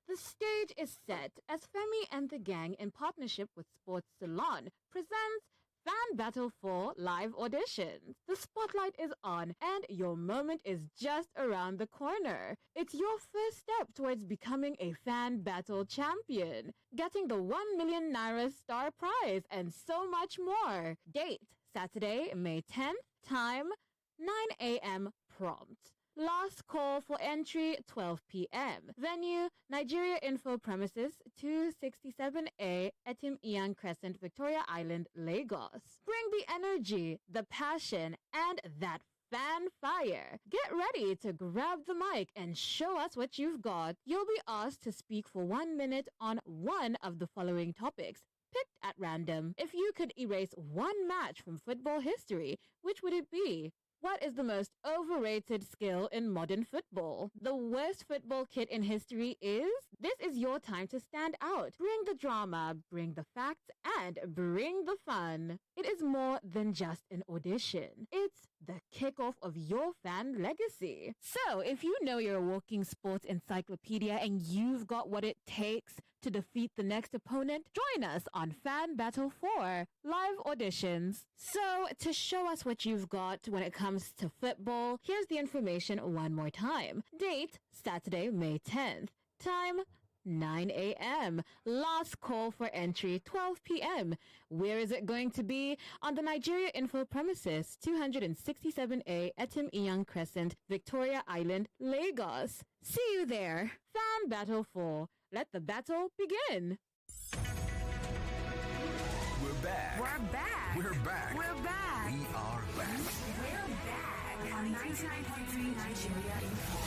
Speaker 8: The stage is set as Femi and the gang, in partnership with Sports Salon, presents Fan Battle 4 live auditions. The spotlight is on and your moment is just around the corner. It's your first step towards becoming a Fan Battle champion, getting the 1 million naira star prize and so much more. Date, Saturday, May 10th. Time, 9 a.m. prompt. Last call for entry, 12 p.m. Venue, Nigeria Info Premises, 267A, Etim Ian Crescent, Victoria Island, Lagos. Bring the energy, the passion, and that fan fire. Get ready to grab the mic and show us what you've got. You'll be asked to speak for 1 minute on one of the following topics, picked at random. If you could erase one match from football history, which would it be? What is the most overrated skill in modern football? The worst football kit in history is? This is your time to stand out. Bring the drama, bring the facts, and bring the fun. It is more than just an audition. It's the kickoff of your fan legacy. So, if you know you're a walking sports encyclopedia and you've got what it takes to defeat the next opponent, join us on Fan Battle 4 live auditions. So, to show us what you've got when it comes to football, here's the information one more time. Date, Saturday, May 10th. Time, 9 a.m. Last call for entry, 12 p.m. Where is it going to be? On the Nigeria Info Premises, 267A, Etim Iyan Crescent, Victoria Island, Lagos. See you there. Fan Battle 4. Let the battle begin.
Speaker 9: We're back.
Speaker 10: We're back.
Speaker 9: We're back.
Speaker 10: We're back.
Speaker 9: We are back.
Speaker 10: We're back on 99.3 Nigeria Info.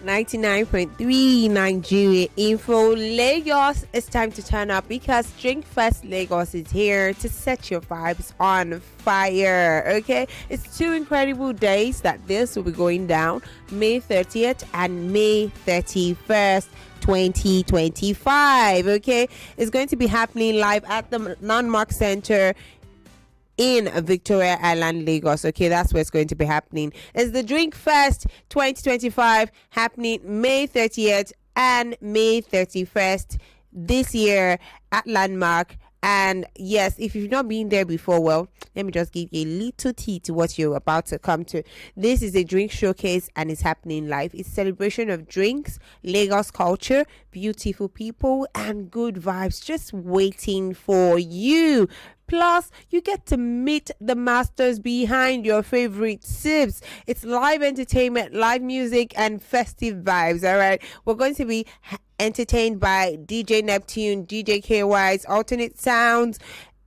Speaker 13: 99.3 Nigeria Info Lagos. It's time to turn up because Drink Fest Lagos is here to set your vibes on fire. Okay, it's 2 incredible days that this will be going down, May 30th and May 31st. 2025. Okay, it's going to be happening live at the Landmark Center in Victoria Island, Lagos. Okay, that's where it's going to be happening. It's the Drink Fest 2025 happening May 30th and May 31st this year at Landmark. And yes, if you've not been there before, well, let me just give you a little tea to what you're about to come to. This is a drink showcase and it's happening live. It's a celebration of drinks, Lagos culture, beautiful people, and good vibes just waiting for you. Plus, you get to meet the masters behind your favorite sips. It's live entertainment, live music, and festive vibes. All right, we're going to be entertained by DJ Neptune, DJ KY's Alternate Sounds,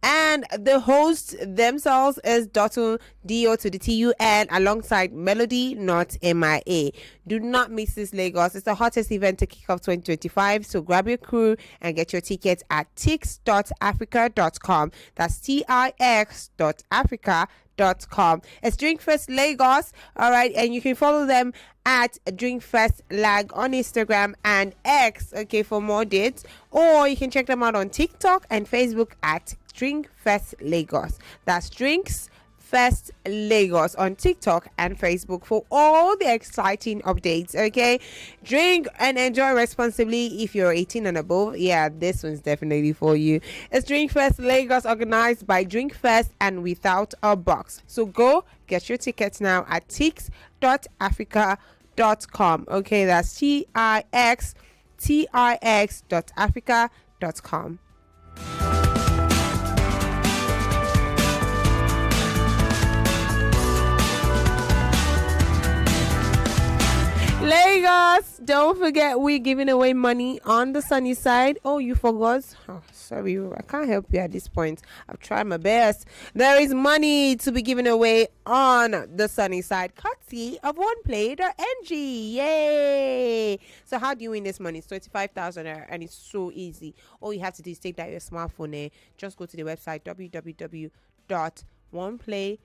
Speaker 13: and the hosts themselves is Dotun, D-O to the T-U-N, alongside Melody, not M-I-A. Do not miss this, Lagos. It's the hottest event to kick off 2025, so grab your crew and get your tickets at tix.africa.com. That's tix.africa.com. It's Drinkfest Lagos, all right, and you can follow them at Drinkfest Lag on Instagram and X, okay, for more dates, or you can check them out on TikTok and Facebook at Drinkfest Lagos. That's Drinks Fest Lagos on TikTok and Facebook for all the exciting updates. Okay, drink and enjoy responsibly if you're 18 and above. Yeah, this one's definitely for you. It's Drink Fest Lagos, organized by Drink Fest and Without a Box. So go get your tickets now at tix.africa.com. Okay, that's tix.africa.com. Lagos, don't forget we're giving away money on the sunny side. Oh, you forgot? Oh, sorry, I can't help you at this point. I've tried my best. There is money to be given away on the sunny side, courtesy of OnePlay.ng. Yay! So how do you win this money? It's 25,000 and it's so easy. All you have to do is take that your smartphone. Just go to the website www.oneplay.ng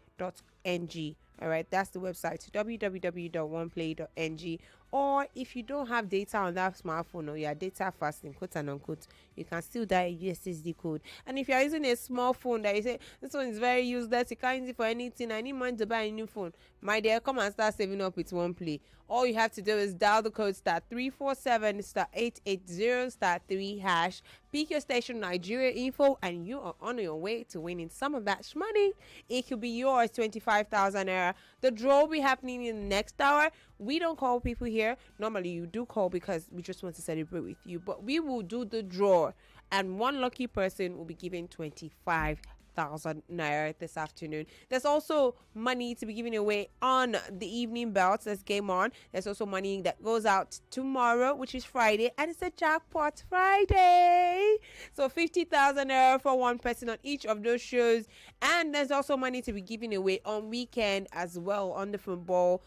Speaker 13: oneplay.ng. All right, that's the website, www.oneplay.ng. Or if you don't have data on that smartphone, or you are data fasting, quote and unquote, you can still dial USSD code. And if you are using a small phone that you say, this one is very useless, you can't use it for anything, I need money to buy a new phone, my dear, come and start saving up with OnePlay. All you have to do is dial the code *347 *880 *3#. Pick your station Nigeria info, and you are on your way to winning some of that money. It could be yours, 25,000 naira. The draw will be happening in the next hour. We don't call people here. Normally, you do call because we just want to celebrate with you. But we will do the draw, and one lucky person will be given 25,000 naira this afternoon. There's also money to be given away on the evening belts. There's game on. There's also money that goes out tomorrow, which is Friday, and it's a jackpot Friday. So 50,000 naira for one person on each of those shows. And there's also money to be given away on weekend as well on the football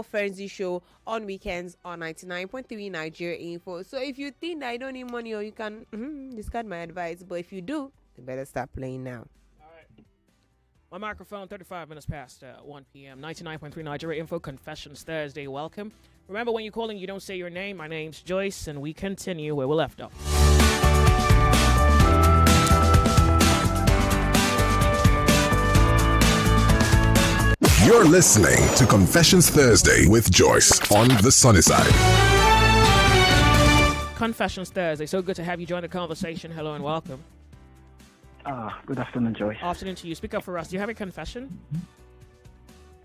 Speaker 13: frenzy show on weekends on 99.3 Nigeria Info. So if you think that I don't need money, or you can discard my advice, but if you do, you better start playing now.
Speaker 1: My microphone, 35 minutes past 1 p.m. 99.3 Nigeria Info, Confessions Thursday. Welcome. Remember, when you're calling, you don't say your name. My name's Joyce, and we continue where we left off.
Speaker 19: You're listening to Confessions Thursday with Joyce on the sunny side.
Speaker 1: Confessions Thursday. So good to have you join the conversation. Hello and welcome.
Speaker 20: Good afternoon, Joyce.
Speaker 1: Afternoon to you. Speak up for us. Do you have a confession?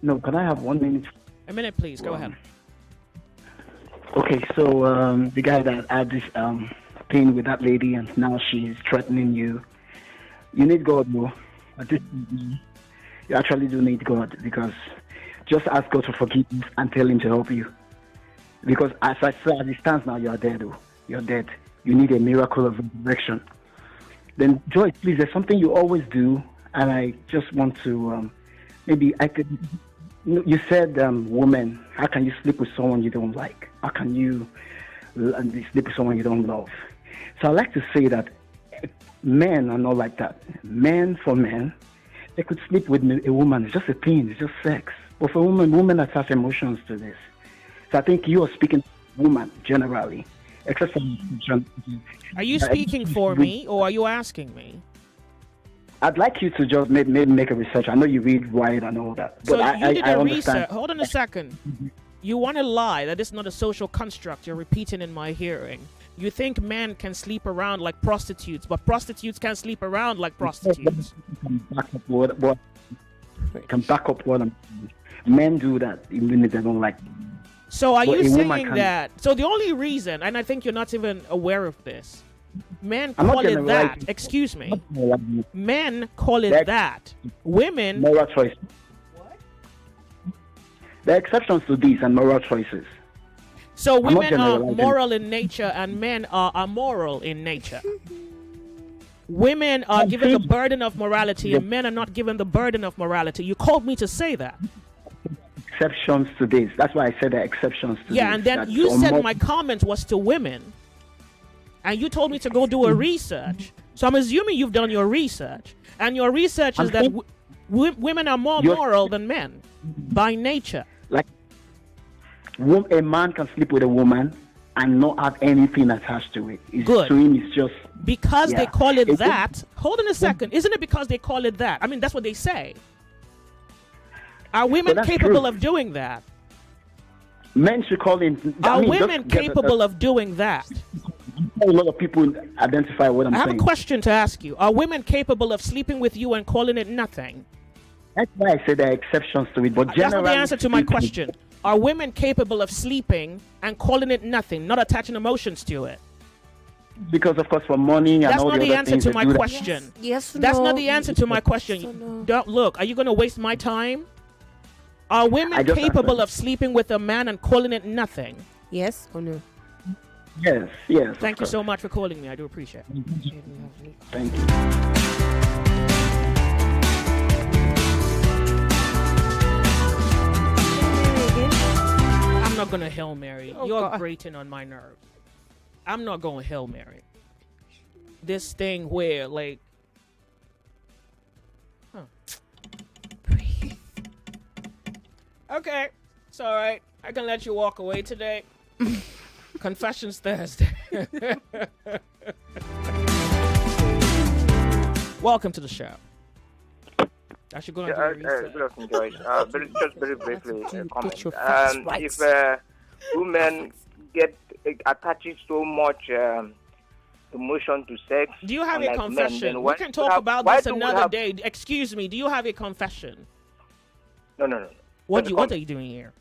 Speaker 20: No, can I have 1 minute?
Speaker 1: A minute, please. Go ahead.
Speaker 20: Okay, so the guy that had this thing with that lady, and now she's threatening you. You need God, bro. At this point, you actually do need God, because just ask God to forgive you and tell Him to help you. Because as I said, as it stands now, you are dead, though. You're dead. You need a miracle of resurrection. Then, Joyce, please, there's something you always do, and I just want to, maybe I could, you said, woman, how can you sleep with someone you don't like? How can you sleep with someone you don't love? So I like to say that men are not like that. Men, for men, they could sleep with a woman. It's just a thing. It's just sex. But for women attach emotions to this. So I think you are speaking woman generally. Except for
Speaker 1: are you speaking for me, or are you asking me?
Speaker 20: I'd like you to just maybe make a research. I know you read Wired and all that.
Speaker 1: So
Speaker 20: but
Speaker 1: you did
Speaker 20: I
Speaker 1: a
Speaker 20: understand.
Speaker 1: research. Hold on a second. You want to lie that it's not a social construct you're repeating in my hearing. You think men can sleep around like prostitutes, but prostitutes can't sleep around like prostitutes.
Speaker 20: Can back up what I'm saying. Men do that even if they don't like them.
Speaker 1: So are you saying that? So the only reason, and I think you're not even aware of this, men call it that. Excuse me. Men call it that. Women.
Speaker 20: Moral choice. What? There are exceptions to these and moral choices.
Speaker 1: So women are moral in nature and men are amoral in nature. Women are given the burden of morality and men are not given the burden of morality. You called me to say that.
Speaker 20: Exceptions to this. That's why I said there are exceptions to this.
Speaker 1: Yeah, and then you said my comment was to women. And you told me to go do a research. So I'm assuming you've done your research. And your research is that women are more moral than men by nature.
Speaker 20: Like, a man can sleep with a woman and not have anything attached to it.
Speaker 1: Good.
Speaker 20: To him, it's just...
Speaker 1: Because they call it that. Hold on a second. Isn't it because they call it that? I mean, that's what they say. Are women capable of doing that?
Speaker 20: Men should call in.
Speaker 1: Are women capable of doing that?
Speaker 20: A lot of people identify what I'm saying.
Speaker 1: I have a question to ask you. Are women capable of sleeping with you and calling it nothing?
Speaker 20: That's why I said there are exceptions to it. But
Speaker 1: that's not the answer to my question. Are women capable of sleeping and calling it nothing, not attaching emotions to it?
Speaker 20: Because, of course, for money and all the other things.
Speaker 1: That's not the answer to my question.
Speaker 13: Yes, no.
Speaker 1: That's not the answer to my question. Don't look. Are you going to waste my time? Are women capable of sleeping with a man and calling it nothing?
Speaker 13: Yes or no?
Speaker 20: Yes, yes.
Speaker 1: Thank you so much for calling me. I do appreciate it.
Speaker 20: Thank you.
Speaker 1: I'm not going to Hail Mary. You're grating on my nerves. I'm not going Hail Mary. This thing where, like... Okay, it's all right. I can let you walk away today. Confessions Thursday. Welcome to the show. Actually, go on.
Speaker 21: Good afternoon, Joyce. Just very briefly, comment. If women get attached so much emotion to sex,
Speaker 1: Do you have a
Speaker 21: unlike
Speaker 1: confession?
Speaker 21: men, then
Speaker 1: We can talk about this another day. Excuse me. Do you have a confession?
Speaker 21: No.
Speaker 1: What are you doing here?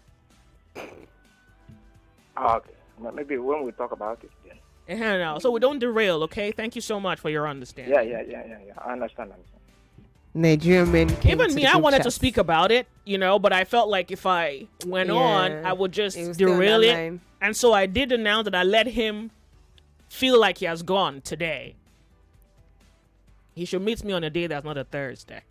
Speaker 21: Okay. Maybe when we talk about it then.
Speaker 1: No. So we don't derail, okay? Thank you so much for your understanding.
Speaker 21: Yeah. I understand.
Speaker 13: Nigerian men.
Speaker 1: Even me, I wanted to speak about it, but I felt like if I went on, I would just derail it. And so I did announce that I let him feel like he has gone today. He should meet me on a day that's not a Thursday.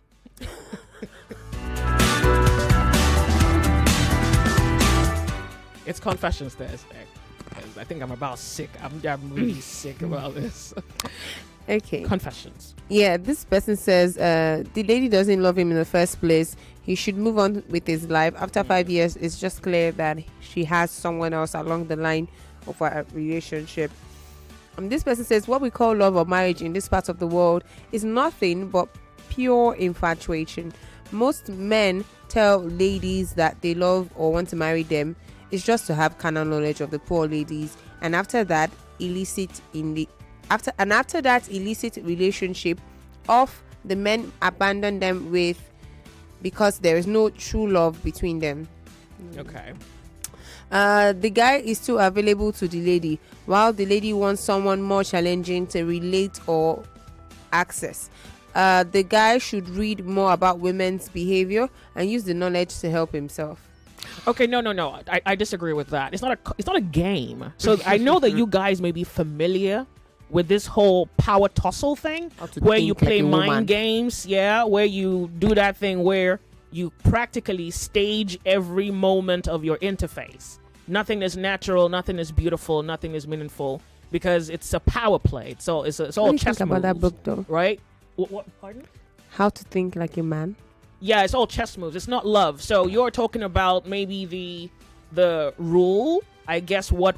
Speaker 1: It's Confessions Thursday. I think I'm about sick. I'm really sick about this.
Speaker 13: Okay.
Speaker 1: Confessions.
Speaker 13: Yeah, this person says the lady doesn't love him in the first place. He should move on with his life. After 5 years, it's just clear that she has someone else along the line of a relationship. This person says what we call love or marriage in this part of the world is nothing but pure infatuation. Most men tell ladies that they love or want to marry them. It's just to have carnal knowledge of the poor ladies, and after that illicit relationship the men abandon them because there is no true love between them.
Speaker 1: Okay.
Speaker 13: The guy is still available to the lady, while the lady wants someone more challenging to relate or access. The guy should read more about women's behavior and use the knowledge to help himself.
Speaker 1: Okay, no. I disagree with that. It's not a game. So I know that you guys may be familiar with this whole power tussle thing, where you play mind games, where you do that thing where you practically stage every moment of your interface. Nothing is natural, nothing is beautiful, nothing is meaningful, because it's a power play. So it's all chess moves.
Speaker 13: About that book, though,
Speaker 1: right? What? Pardon?
Speaker 13: How to Think Like a Man.
Speaker 1: Yeah, it's all chess moves. It's not love. So you're talking about maybe the rule. I guess what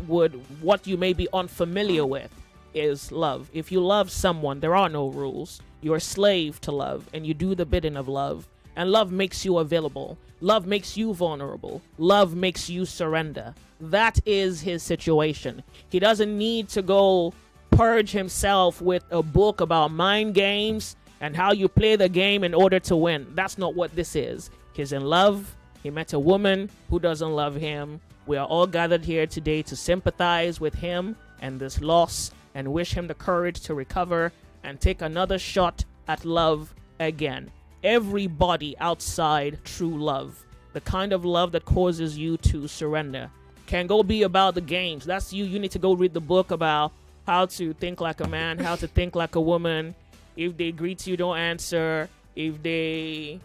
Speaker 1: you may be unfamiliar with is love. If you love someone, there are no rules. You're a slave to love, and you do the bidding of love. And love makes you available. Love makes you vulnerable. Love makes you surrender. That is his situation. He doesn't need to go purge himself with a book about mind games and how you play the game in order to win. That's not what this is. He's in love. He met a woman who doesn't love him. We are all gathered here today to sympathize with him and this loss and wish him the courage to recover and take another shot at love again. Everybody outside true love, the kind of love that causes you to surrender, can go be about the games. That's you. You need to go read the book about how to think like a man, how to think like a woman. If they greet you, don't answer. If they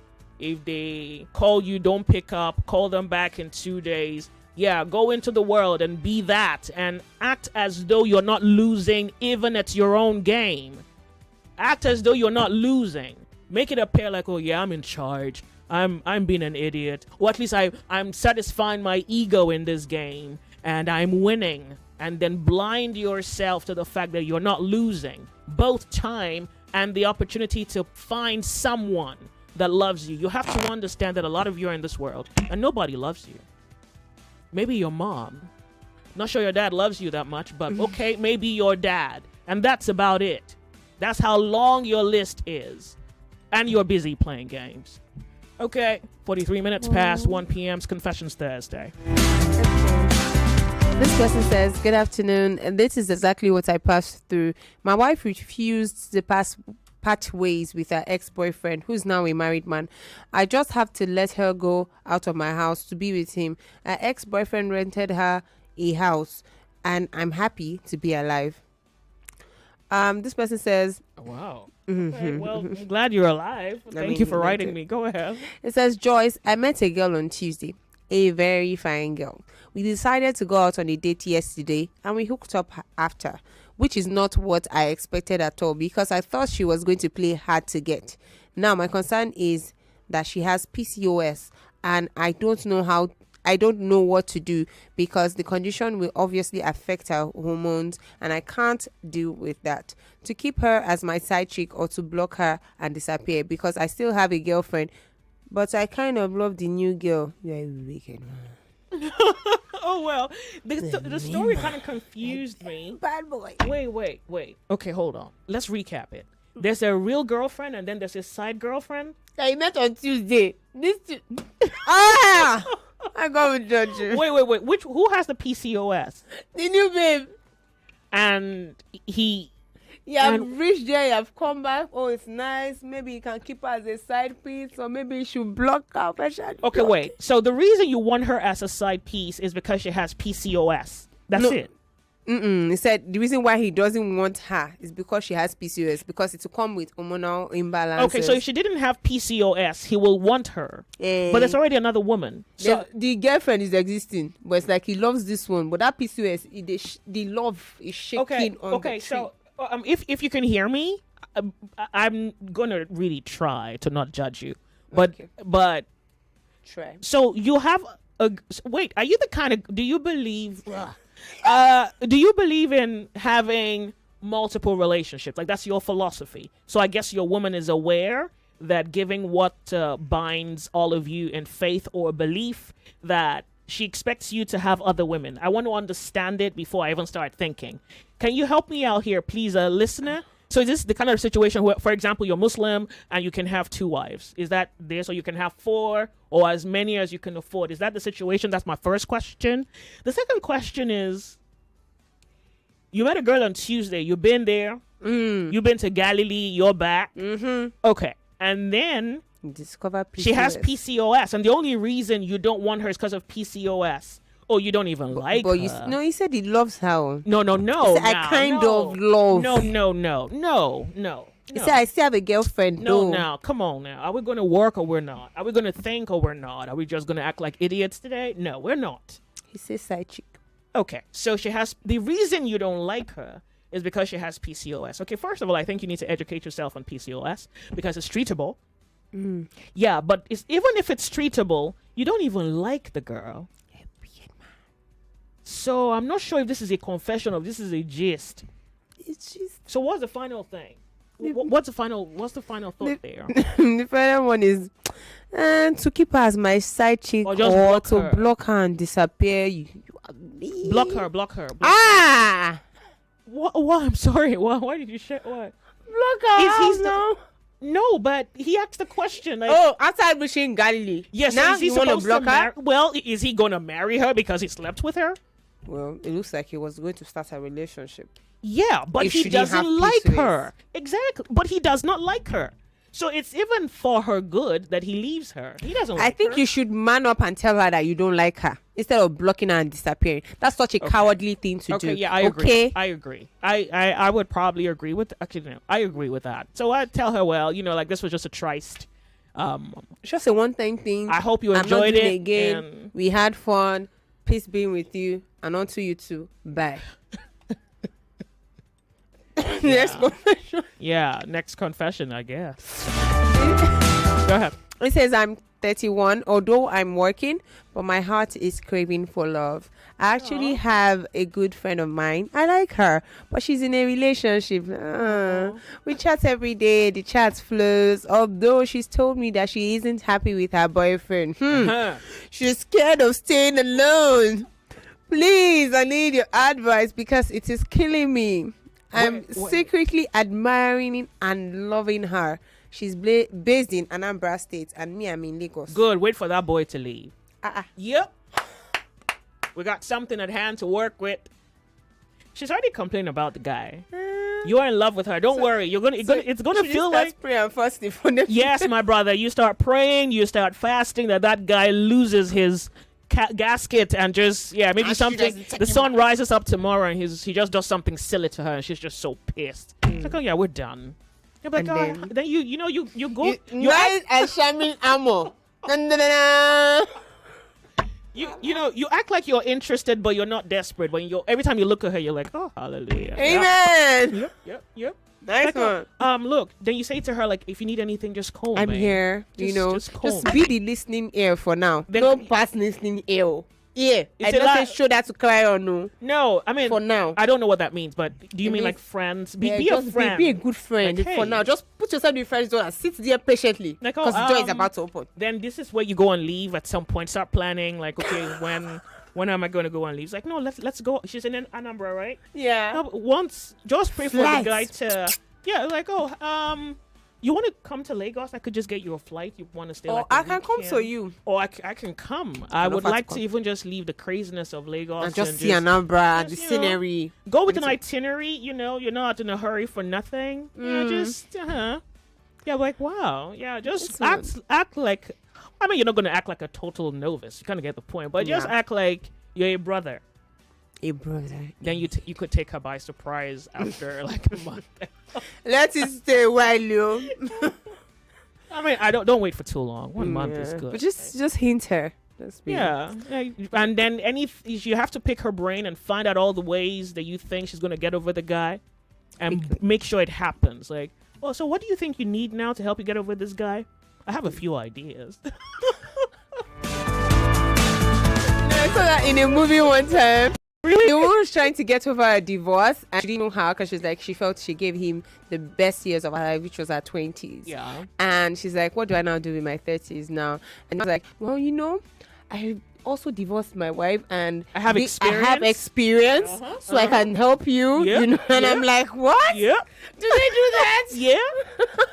Speaker 1: call you, don't pick up. Call them back in 2 days. Yeah, go into the world and be that and act as though you're not losing even at your own game. Act as though you're not losing. Make it appear like, oh yeah, I'm in charge. I'm being an idiot. Or at least I'm satisfying my ego in this game and I'm winning. And then blind yourself to the fact that you're not losing. Both time and the opportunity to find someone that loves you. You have to understand that a lot of you are in this world and nobody loves you. Maybe your mom. Not sure your dad loves you that much, but okay, maybe your dad. And that's about it. That's how long your list is. And you're busy playing games. Okay, 43 minutes past 1 p.m.'s Confessions Thursday.
Speaker 13: This person says, good afternoon, and this is exactly what I passed through. My wife refused to part ways with her ex-boyfriend, who's now a married man. I just have to let her go out of my house to be with him. Her ex-boyfriend rented her a house, and I'm happy to be alive. This person says,
Speaker 1: wow. Okay, well, I'm glad you're alive. Thank you for writing me. Go ahead.
Speaker 13: It says, Joyce, I met a girl on Tuesday, a very fine girl. We decided to go out on a date yesterday and we hooked up after, which is not what I expected at all because I thought she was going to play hard to get. Now, my concern is that she has PCOS and I don't know what to do because the condition will obviously affect her hormones and I can't deal with that. To keep her as my side chick or to block her and disappear because I still have a girlfriend, but I kind of love the new girl. You're a wicked man.
Speaker 1: Oh, well, the story kind of confused me.
Speaker 13: Bad boy.
Speaker 1: Wait. Okay, hold on. Let's recap it. There's a real girlfriend and then there's his side girlfriend.
Speaker 13: I met on Tuesday. I go with judge you.
Speaker 1: Wait. Who has the PCOS?
Speaker 13: The new babe.
Speaker 1: And he...
Speaker 13: I've reached there, you've come back. Oh, it's nice. Maybe you can keep her as a side piece, or maybe you should block her.
Speaker 1: Okay, wait. So the reason you want her as a side piece is because she has PCOS. That's it.
Speaker 13: He said the reason why he doesn't want her is because she has PCOS, because it will come with hormonal imbalances.
Speaker 1: Okay, so if she didn't have PCOS, he will want her. But there's already another woman. So
Speaker 13: the girlfriend is existing, but it's like he loves this one. But that PCOS, the love is shaking on the tree.
Speaker 1: So if you can hear me, I'm gonna really try to not judge you. But
Speaker 13: try.
Speaker 1: So you have wait. Are you the kind of? Do you believe? Do you believe in having multiple relationships? Like that's your philosophy. So I guess your woman is aware that giving what binds all of you in faith or belief, that she expects you to have other women. I want to understand it before I even start thinking. Can you help me out here, please, listener? So is this the kind of situation where, for example, you're Muslim and you can have 2 wives? Is that this, or you can have 4 or as many as you can afford? Is that the situation? That's my first question. The second question is, you met a girl on Tuesday. You've been there. You've been to Galilee. You're back. Okay. And then
Speaker 13: discover PCOS.
Speaker 1: She has PCOS. And the only reason you don't want her is because of PCOS. Oh, you don't even like her.
Speaker 13: He said he loves her.
Speaker 1: No.
Speaker 13: I kind of love.
Speaker 1: No.
Speaker 13: He said, I still have a girlfriend.
Speaker 1: No, come on now. Are we going to work or we're not? Are we going to think or we're not? Are we just going to act like idiots today? No, we're not.
Speaker 13: He says side chick.
Speaker 1: Okay, so she has... The reason you don't like her is because she has PCOS. Okay, first of all, I think you need to educate yourself on PCOS because it's treatable. Yeah, but even if it's treatable, you don't even like the girl. So I'm not sure if this is a confession or if this is a gist.
Speaker 13: It's just...
Speaker 1: So what's the final thing? What's the final thought there?
Speaker 13: The final one is to keep her as my side chick or to block her and disappear.
Speaker 1: Block her. What? I'm sorry. Why did you share? What?
Speaker 13: Block her.
Speaker 1: No, but he asked the question. Like,
Speaker 13: outside wishing Galilee.
Speaker 1: Yes.
Speaker 13: Now
Speaker 1: is he
Speaker 13: you want to block her?
Speaker 1: Well, is he going to marry her because he slept with her?
Speaker 13: Well, it looks like he was going to start a relationship.
Speaker 1: Yeah, but he doesn't like her. Exactly. But he does not like her. So it's even for her good that he leaves her. He doesn't like her.
Speaker 13: I think you should man up and tell her that you don't like her instead of blocking her and disappearing. That's such a cowardly thing to do.
Speaker 1: Yeah, I agree. I would probably agree with... Actually, no, I agree with that. So I'd tell her, well, like this was just a tryst...
Speaker 13: it's just a one-time thing.
Speaker 1: I hope you enjoyed it.
Speaker 13: Again. We had fun. Peace being with you. And on to you too. Bye. Next confession.
Speaker 1: Yeah, next confession, I guess. Go ahead.
Speaker 13: It says, I'm 31, although I'm working, but my heart is craving for love. I actually have a good friend of mine. I like her, but she's in a relationship. We chat every day. The chat flows. Although she's told me that she isn't happy with her boyfriend. She's scared of staying alone. Please, I need your advice because it is killing me. I'm secretly admiring and loving her. She's based in Anambra State and me, I'm in Lagos.
Speaker 1: Good. Wait for that boy to leave. Yep. We got something at hand to work with. She's already complaining about the guy. You're in love with her. Don't worry. It's gonna feel like
Speaker 13: pray and fasting for them.
Speaker 1: Yes, my brother. You start praying. You start fasting that guy loses his gasket and just maybe something. The sun rises up tomorrow and he just does something silly to her and she's just so pissed. It's like, oh yeah, we're done. You're like, then you go.
Speaker 13: Nice and shining ammo.
Speaker 1: You act like you're interested, but you're not desperate. When every time you look at her, you're like, oh, hallelujah.
Speaker 13: Amen.
Speaker 1: Yep.
Speaker 13: Nice one.
Speaker 1: Look, then you say to her, like, if you need anything, just call
Speaker 13: I'm
Speaker 1: me.
Speaker 13: here.
Speaker 1: Just call me.
Speaker 13: be the listening ear for now.
Speaker 1: Then-
Speaker 13: Don't pass listening ear. Yeah, I
Speaker 1: It's a
Speaker 13: don't
Speaker 1: lot-
Speaker 13: say show that to cry or no.
Speaker 1: No, I mean,
Speaker 13: For now.
Speaker 1: I don't know what that means, but do you
Speaker 13: It
Speaker 1: mean
Speaker 13: means-
Speaker 1: like friends? Be a
Speaker 13: just
Speaker 1: friend.
Speaker 13: Be a good friend
Speaker 1: Like,
Speaker 13: for
Speaker 1: hey.
Speaker 13: now. Just put yourself in the friend zone and sit there patiently.
Speaker 1: Like,
Speaker 13: Because the door is about to open.
Speaker 1: Then this is where you go on leave at some point. Start planning, like, okay, when am I going to go on leave? It's like, no, let's go. She's in Anambra, right?
Speaker 13: Yeah.
Speaker 1: No, but once, just pray for the guy to, like, you want to come to Lagos? I could just get you a flight. You want to stay?
Speaker 13: Or
Speaker 1: like a
Speaker 13: I can come
Speaker 1: weekend?
Speaker 13: to you.
Speaker 1: Or I can come. I would
Speaker 13: offer to
Speaker 1: like to
Speaker 13: come.
Speaker 1: even just leave the craziness of Lagos
Speaker 13: And just see Anambra and the
Speaker 1: just, you know,
Speaker 13: scenery.
Speaker 1: Go with an itinerary. You're not in a hurry for nothing. Just yeah, like wow, yeah. Just act like. I mean, you're not gonna act like a total novice. You kind of get the point, but just act like you're a brother.
Speaker 13: A brother.
Speaker 1: Then you could take her by surprise after like a month.
Speaker 13: Let it stay a while, yo.
Speaker 1: I mean, don't wait for too long. 1 month is good.
Speaker 13: But just hint her.
Speaker 1: Yeah, and then you have to pick her brain and find out all the ways that you think she's gonna get over the guy, and make sure it happens. Like, oh, so what do you think you need now to help you get over this guy? I have a few ideas.
Speaker 13: I saw that in a movie one time. Really? The woman was trying to get over a divorce and she didn't know how because she felt she gave him the best years of her life, which was her 20s.
Speaker 1: Yeah.
Speaker 13: And she's like, what do I now do with my 30s now? And I was like, well, I also divorced my wife and
Speaker 1: I have
Speaker 13: experience. So I can help you.
Speaker 1: Yeah.
Speaker 13: And I'm like, what?
Speaker 1: Yeah.
Speaker 13: Do they do that?
Speaker 1: Yeah.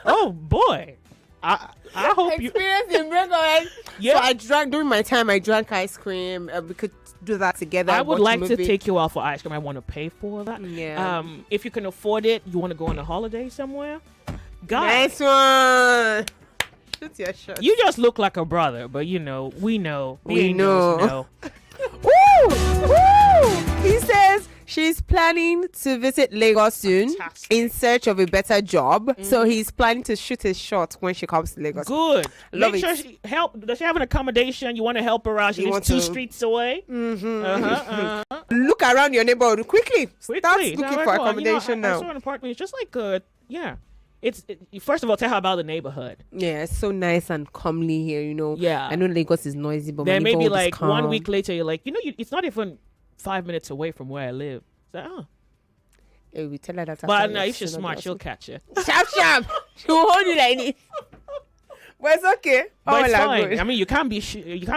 Speaker 1: Oh boy. I hope
Speaker 13: experience in breakaway.
Speaker 1: Yeah.
Speaker 13: So I drank during my time. I drank ice cream. We could do that together.
Speaker 1: I would
Speaker 13: watch
Speaker 1: like
Speaker 13: a
Speaker 1: to
Speaker 13: movie.
Speaker 1: take you out for ice cream. I want to pay for that.
Speaker 13: Yeah.
Speaker 1: If you can afford it, you want to go on a holiday somewhere. Guys,
Speaker 13: Nice one. Shoot your shot.
Speaker 1: you just look like a brother, but we know.
Speaker 13: We
Speaker 1: The
Speaker 13: know.
Speaker 1: angels know.
Speaker 13: Woo! Woo! He says she's planning to visit Lagos soon in search of a better job. So he's planning to shoot his shot when she comes to Lagos.
Speaker 1: Good.
Speaker 13: Love
Speaker 1: Make
Speaker 13: it.
Speaker 1: sure she does she have an accommodation? You want to help her out? She
Speaker 13: You
Speaker 1: lives
Speaker 13: want
Speaker 1: 2
Speaker 13: to-
Speaker 1: streets away.
Speaker 13: Look around your neighborhood quickly. Start
Speaker 1: Quickly.
Speaker 13: looking
Speaker 1: Now,
Speaker 13: for
Speaker 1: like, oh,
Speaker 13: accommodation
Speaker 1: I saw
Speaker 13: now.
Speaker 1: an apartment. It's just like good. Yeah. First of all, tell her about the neighborhood.
Speaker 13: Yeah, it's so nice and comely here,
Speaker 1: Yeah.
Speaker 13: I know Lagos is noisy, but
Speaker 1: Then
Speaker 13: my
Speaker 1: maybe
Speaker 13: neighborhood is
Speaker 1: like
Speaker 13: calm.
Speaker 1: 1 week later, you're like, it's not even 5 minutes away from where I live. It's like,
Speaker 13: Hey, we tell her that.
Speaker 1: But
Speaker 13: after
Speaker 1: no,
Speaker 13: we
Speaker 1: if she's
Speaker 13: send her
Speaker 1: smart,
Speaker 13: the
Speaker 1: she'll
Speaker 13: house.
Speaker 1: catch you.
Speaker 13: Sharp. She'll hold you like this. But it's okay.
Speaker 1: But it's
Speaker 13: All are
Speaker 1: fine.
Speaker 13: good.
Speaker 1: I mean, you can't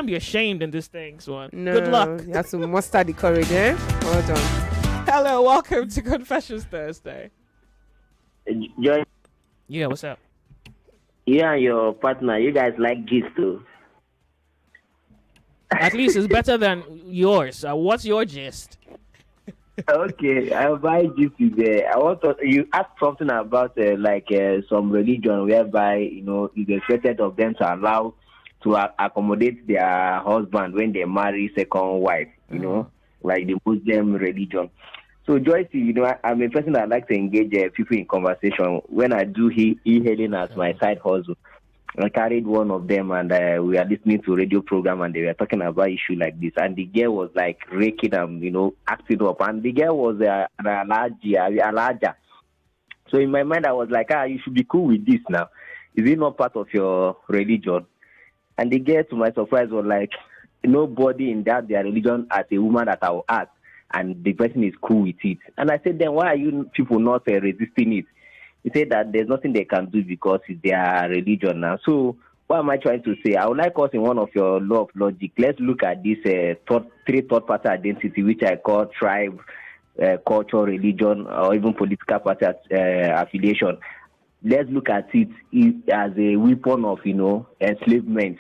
Speaker 1: be ashamed in this thing, so
Speaker 13: No,
Speaker 1: good luck.
Speaker 13: You have to muster the courage, eh? Well done.
Speaker 1: Hello, welcome to Confessions Thursday.
Speaker 2: Joyce,
Speaker 1: Yeah, what's up?
Speaker 2: you and your partner, you guys like gist too.
Speaker 1: At least it's better than yours. What's your gist?
Speaker 2: Okay, my gist is I want to. You asked something about some religion whereby it's expected of them to allow to accommodate their husband when they marry second wife. Like the Muslim religion. So Joyce, I'm a person that likes to engage people in conversation. When I do e-hailing as my side hustle, I carried one of them and we are listening to a radio program and they were talking about issue like this. And the girl was like raking them, acting up. And the girl was an alaja. So in my mind, I was like, you should be cool with this now. Is it not part of your religion? And the girl, to my surprise, was like, nobody in their religion as a woman that I will ask. And the person is cool with it. And I said, then why are you people not resisting it? He said that there's nothing they can do because it's their religion now. So what am I trying to say? I would like us in one of your law of logic. Let's look at this three third-party identity, which I call tribe, culture, religion, or even political party affiliation. Let's look at it as a weapon of, enslavement,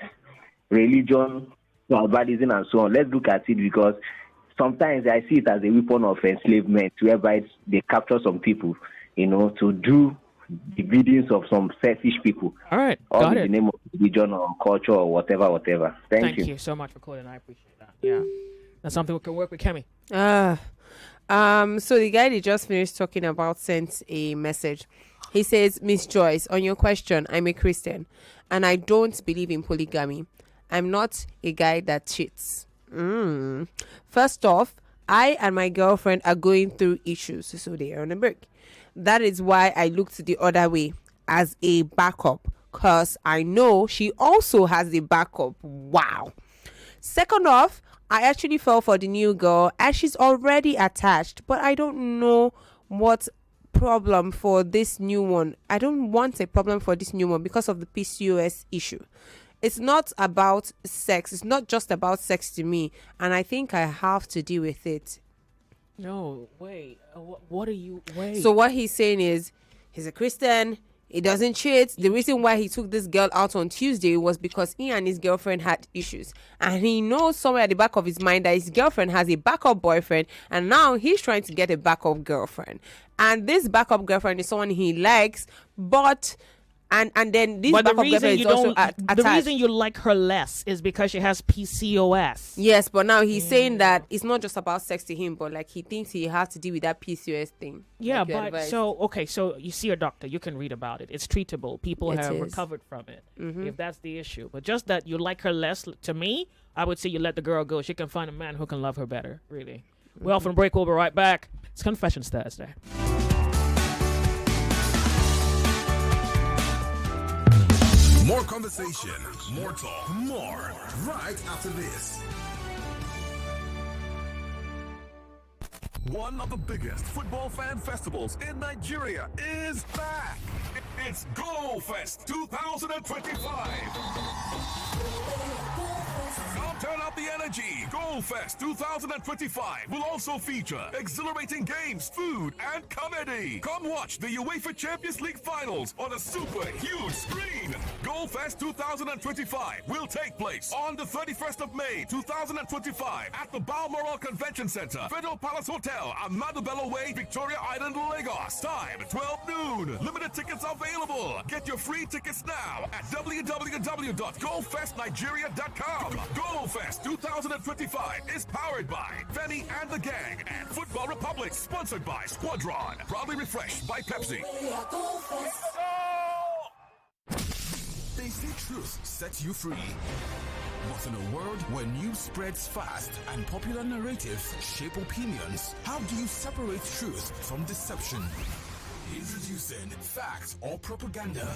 Speaker 2: religion, tribalism, and so on. Let's look at it because sometimes I see it as a weapon of enslavement, whereby they capture some people, to do the biddings of some selfish people.
Speaker 1: All right,
Speaker 2: all
Speaker 1: got
Speaker 2: in the
Speaker 1: it.
Speaker 2: name of religion or culture or whatever. Thank you.
Speaker 1: you so much for calling. I appreciate that. Yeah, that's something we can work with, Kemi.
Speaker 13: So the guy that just finished talking about sent a message. He says, Miss Joyce, on your question, I'm a Christian and I don't believe in polygamy. I'm not a guy that cheats. First off, I and my girlfriend are going through issues, so they are on a break. That is why I looked the other way as a backup, because I know she also has a backup. Wow. Second off, I actually fell for the new girl and she's already attached, but I don't know what problem for this new one. I don't want a problem for this new one because of the PCOS issue. It's not about sex. It's not just about sex to me, and I think I have to deal with it.
Speaker 1: No, wait. What are you? Wait.
Speaker 13: So what he's saying is, he's a Christian. He doesn't cheat. The reason why he took this girl out on Tuesday was because he and his girlfriend had issues. And he knows somewhere at the back of his mind that his girlfriend has a backup boyfriend. And now he's trying to get a backup girlfriend. And this backup girlfriend is someone he likes, but... And then this backup girlfriend is also attached.
Speaker 1: The reason you like her less is because she has PCOS.
Speaker 13: Yes, but now he's saying that it's not just about sex to him, but like he thinks he has to deal with that PCOS thing.
Speaker 1: Yeah,
Speaker 13: like
Speaker 1: but so you see a doctor, you can read about it. It's treatable. People have recovered from it. If that's the issue. But just that you like her less, to me, I would say you let the girl go. She can find a man who can love her better, really. We're off on a break. We'll be right back. It's Confessions Thursday.
Speaker 9: More conversation, more talk, more right after this. One of the biggest football fan festivals in Nigeria is back. It's Go Fest 2025. Come turn up the energy. Go Fest 2025 will also feature exhilarating games, food, and comedy. Come watch the UEFA Champions League finals on a super huge screen. Go Fest 2025 will take place on the 31st of May 2025 at the Balmoral Convention Center, Federal Palace Hotel, Amado Bello Way, Victoria Island, Lagos. Time 12 noon. Limited tickets available. Get your free tickets now at www.gofestnigeria.com. Go Fest 2025 is powered by Femi and the Gang and Football Republic, sponsored by Squadron, proudly refreshed by Pepsi. They say truth sets you free. But in a world where news spreads fast and popular narratives shape opinions, how do you separate truth from deception? Introducing Fact or Propaganda,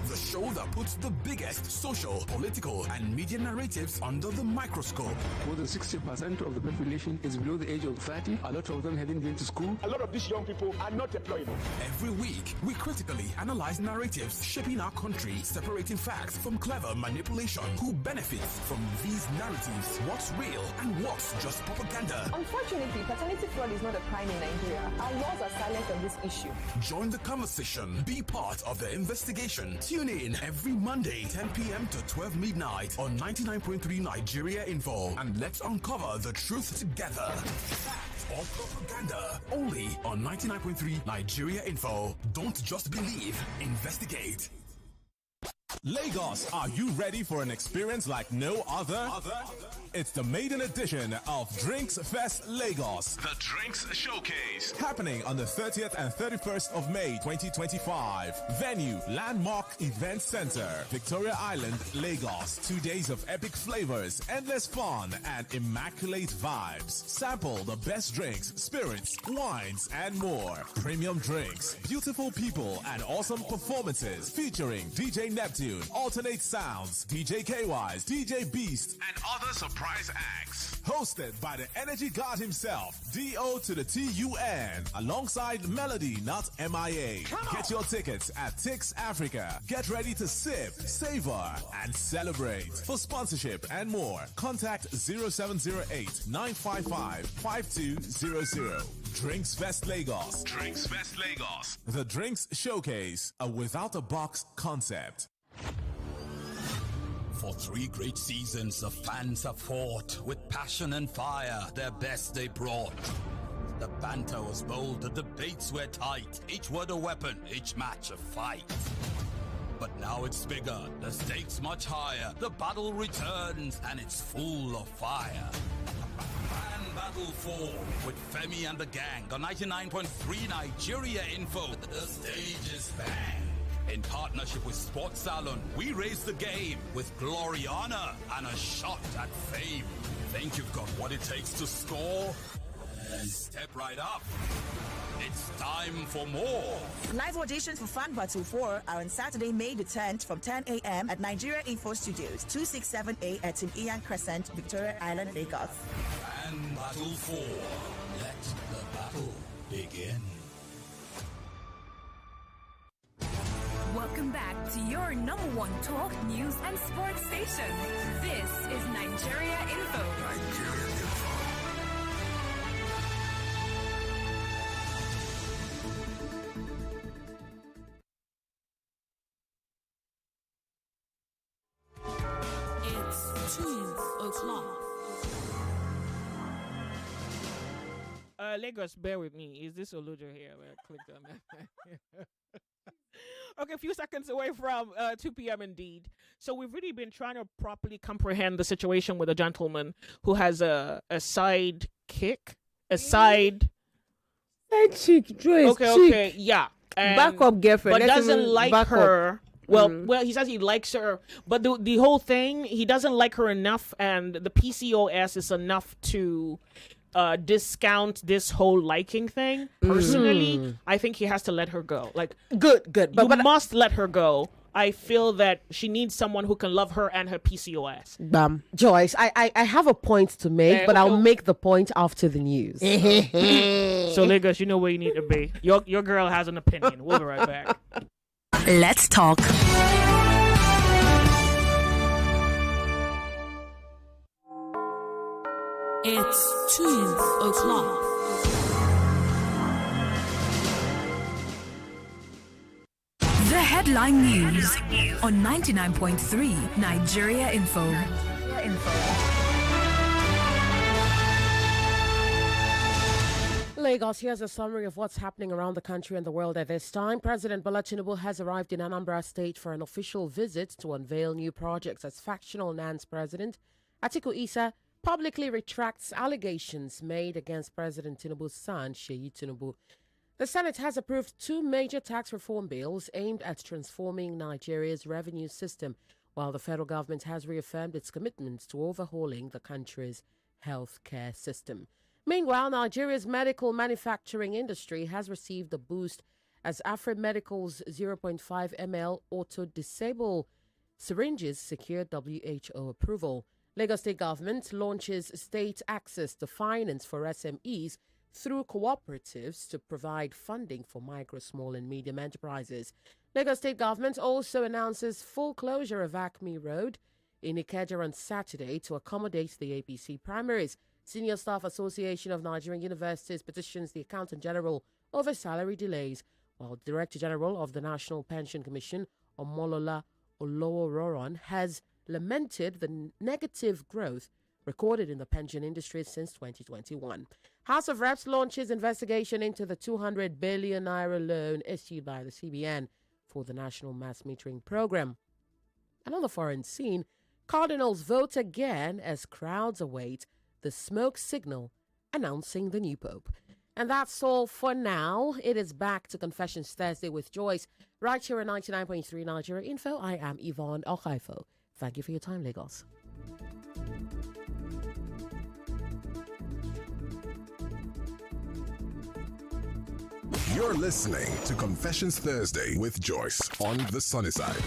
Speaker 9: the show that puts the biggest social, political, and media narratives under the microscope.
Speaker 5: More than 60% of the population is below the age of 30. A lot of them haven't been to school. A lot of these young people are not employable.
Speaker 3: Every week, we critically analyze narratives shaping our country, separating facts from clever manipulation. Who benefits from these narratives? What's real and what's just propaganda?
Speaker 12: Unfortunately, paternity fraud is not a crime in Nigeria. Our laws are silent on this issue.
Speaker 3: Join the conversation. Be part of the investigation. Tune in every Monday, 10 p.m. to 12 midnight on 99.3 Nigeria Info. And let's uncover the truth together. Fact or propaganda. Only on 99.3 Nigeria Info. Don't just believe. Investigate.
Speaker 22: Lagos, are you ready for an experience like no other? It's the maiden edition of Drinks Fest Lagos.
Speaker 19: The Drinks Showcase.
Speaker 22: Happening on the 30th and 31st of May 2025. Venue, Landmark Event Center, Victoria Island, Lagos. 2 days of epic flavors, endless fun, and immaculate vibes. Sample the best drinks, spirits, wines, and more. Premium drinks, beautiful people, and awesome performances featuring DJ Neptune, Alternate Sounds, DJ KYs, DJ Beast,
Speaker 19: and other surprise acts.
Speaker 22: Hosted by the Energy God himself, D.O. to the T-U-N, alongside Melody, not M.I.A. Get your tickets at Tix Africa. Get ready to sip, savor, and celebrate. For sponsorship and more, contact 0708-955-5200. Drinks Fest Lagos.
Speaker 19: Drinks Fest Lagos.
Speaker 22: The Drinks Showcase, a without-a-box concept.
Speaker 3: For 3 great seasons, the fans have fought with passion and fire. Their best they brought. The banter was bold, the debates were tight. Each word a weapon, each match a fight. But now it's bigger, the stakes much higher. The battle returns, and it's full of fire. Fan Battle 4 with Femi and the Gang on 99.3 Nigeria Info. The stage is bang. In partnership with Sports Salon, we raise the game with glory, honor, and a shot at fame. Think you've got what it takes to score? Step right up. It's time for more.
Speaker 4: Live auditions for Fan Battle 4 are on Saturday, May the 10th from 10 a.m. at Nigeria Info Studios, 267A at Ian Crescent, Victoria Island, Lagos.
Speaker 3: Fan Battle 4. Let the battle begin.
Speaker 10: Welcome back to your number one talk, news, and sports station. This is Nigeria Info. Nigeria Info.
Speaker 14: It's 2 o'clock.
Speaker 1: Lagos, bear with me. Is this Olujo here? Where I clicked on that. Okay, a few seconds away from 2 p.m. indeed. So we've really been trying to properly comprehend the situation with a gentleman who has a side kick, a side
Speaker 13: chick, Joyce.
Speaker 1: Okay, yeah. And,
Speaker 13: Backup girlfriend,
Speaker 1: but doesn't like her. Well,
Speaker 13: Mm.
Speaker 1: well, he says he likes her, but the whole thing, he doesn't like her enough, and the PCOS is enough to discount this whole liking thing. Personally, I think he has to let her go. Like,
Speaker 14: good.
Speaker 1: But you must let her go. I feel that she needs someone who can love her and her PCOS.
Speaker 14: Bam. Joyce, I have a point to make, but I'll make the point after the news.
Speaker 1: So Lagos, you know where you need to be. Your girl has an opinion. We'll be right back.
Speaker 10: Let's talk.
Speaker 14: It's 2 o'clock.
Speaker 10: The headline news on 99.3 Nigeria Info.
Speaker 14: Lagos, here's a summary of what's happening around the country and the world at this time. President Bola Tinubu has arrived in Anambra State for an official visit to unveil new projects as factional NAN's president. Atiku Issa publicly retracts allegations made against President Tinubu's son, Seyi Tinubu. The Senate has approved 2 major tax reform bills aimed at transforming Nigeria's revenue system, while the federal government has reaffirmed its commitment to overhauling the country's healthcare system. Meanwhile, Nigeria's medical manufacturing industry has received a boost as Afremedical's 0.5 ml auto-disable syringes secured WHO approval. Lagos State Government launches state access to finance for SMEs through cooperatives to provide funding for micro, small and medium enterprises. Lagos State Government also announces full closure of Acme Road in Ikeja on Saturday to accommodate the APC primaries. Senior Staff Association of Nigerian Universities petitions the Accountant General over salary delays, while Director General of the National Pension Commission, Omolola Olowororon, has lamented the negative growth recorded in the pension industry since 2021. House of Reps launches investigation into the 200 billion naira loan issued by the CBN for the National Mass Metering Program. And on the foreign scene, Cardinals vote again as crowds await the smoke signal announcing the new pope. And that's all for now. It is back to Confessions Thursday with Joyce, right here at 99.3 Nigeria Info. I am Yvonne Okaifo. Thank you for your time, Lagos.
Speaker 22: You're listening to Confessions Thursday with Joyce on the sunny side.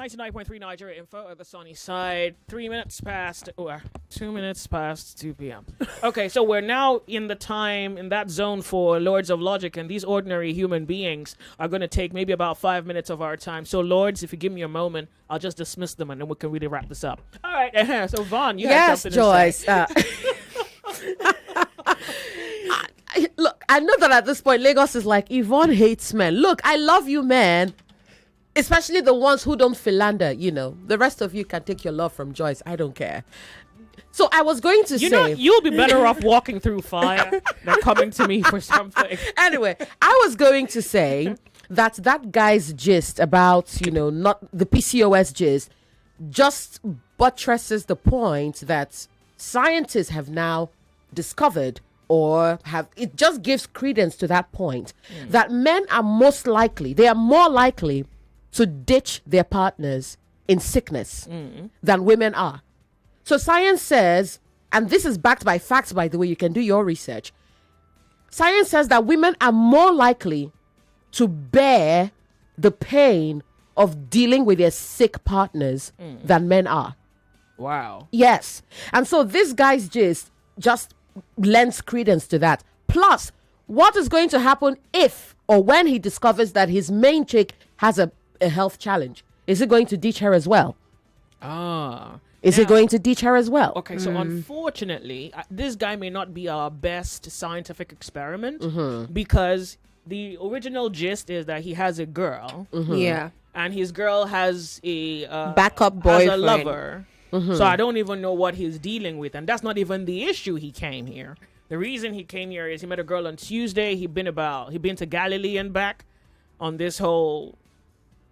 Speaker 1: .3 Nigeria Info at the sunny side. 2 minutes past 2 p.m. Okay, so we're now in that zone for Lords of Logic, and these ordinary human beings are going to take maybe about 5 minutes of our time. So, Lords, if you give me a moment, I'll just dismiss them, and then we can really wrap this up. All right, so Vaughn, you have something
Speaker 14: Joyce.
Speaker 1: to say.
Speaker 14: Look, I know that at this point, Lagos is like, Yvonne hates men. Look, I love you, man. Especially the ones who don't philander, The rest of you can take your love from Joyce. I don't care. So I was going to say...
Speaker 1: you'll be better off walking through fire than coming to me for something.
Speaker 14: Anyway, I was going to say that guy's gist about, not the PCOS gist, just buttresses the point that scientists have now discovered or have, it just gives credence to that point that men are more likely to ditch their partners in sickness than women are. So science says, and this is backed by facts, by the way, you can do your research. Science says that women are more likely to bear the pain of dealing with their sick partners than men are.
Speaker 1: Wow.
Speaker 14: Yes. And so this guy's just lends credence to that. Plus, what is going to happen if or when he discovers that his main chick has a health challenge? Is it going to ditch her as well? Is it going to ditch her as well?
Speaker 1: Okay, so unfortunately, this guy may not be our best scientific experiment because the original gist is that he has a girl.
Speaker 13: Yeah.
Speaker 1: And his girl has a
Speaker 13: backup boyfriend.
Speaker 1: Has a lover. So I don't even know what he's dealing with. And that's not even the issue he came here. The reason he came here is he met a girl on Tuesday. He'd been to Galilee and back on this whole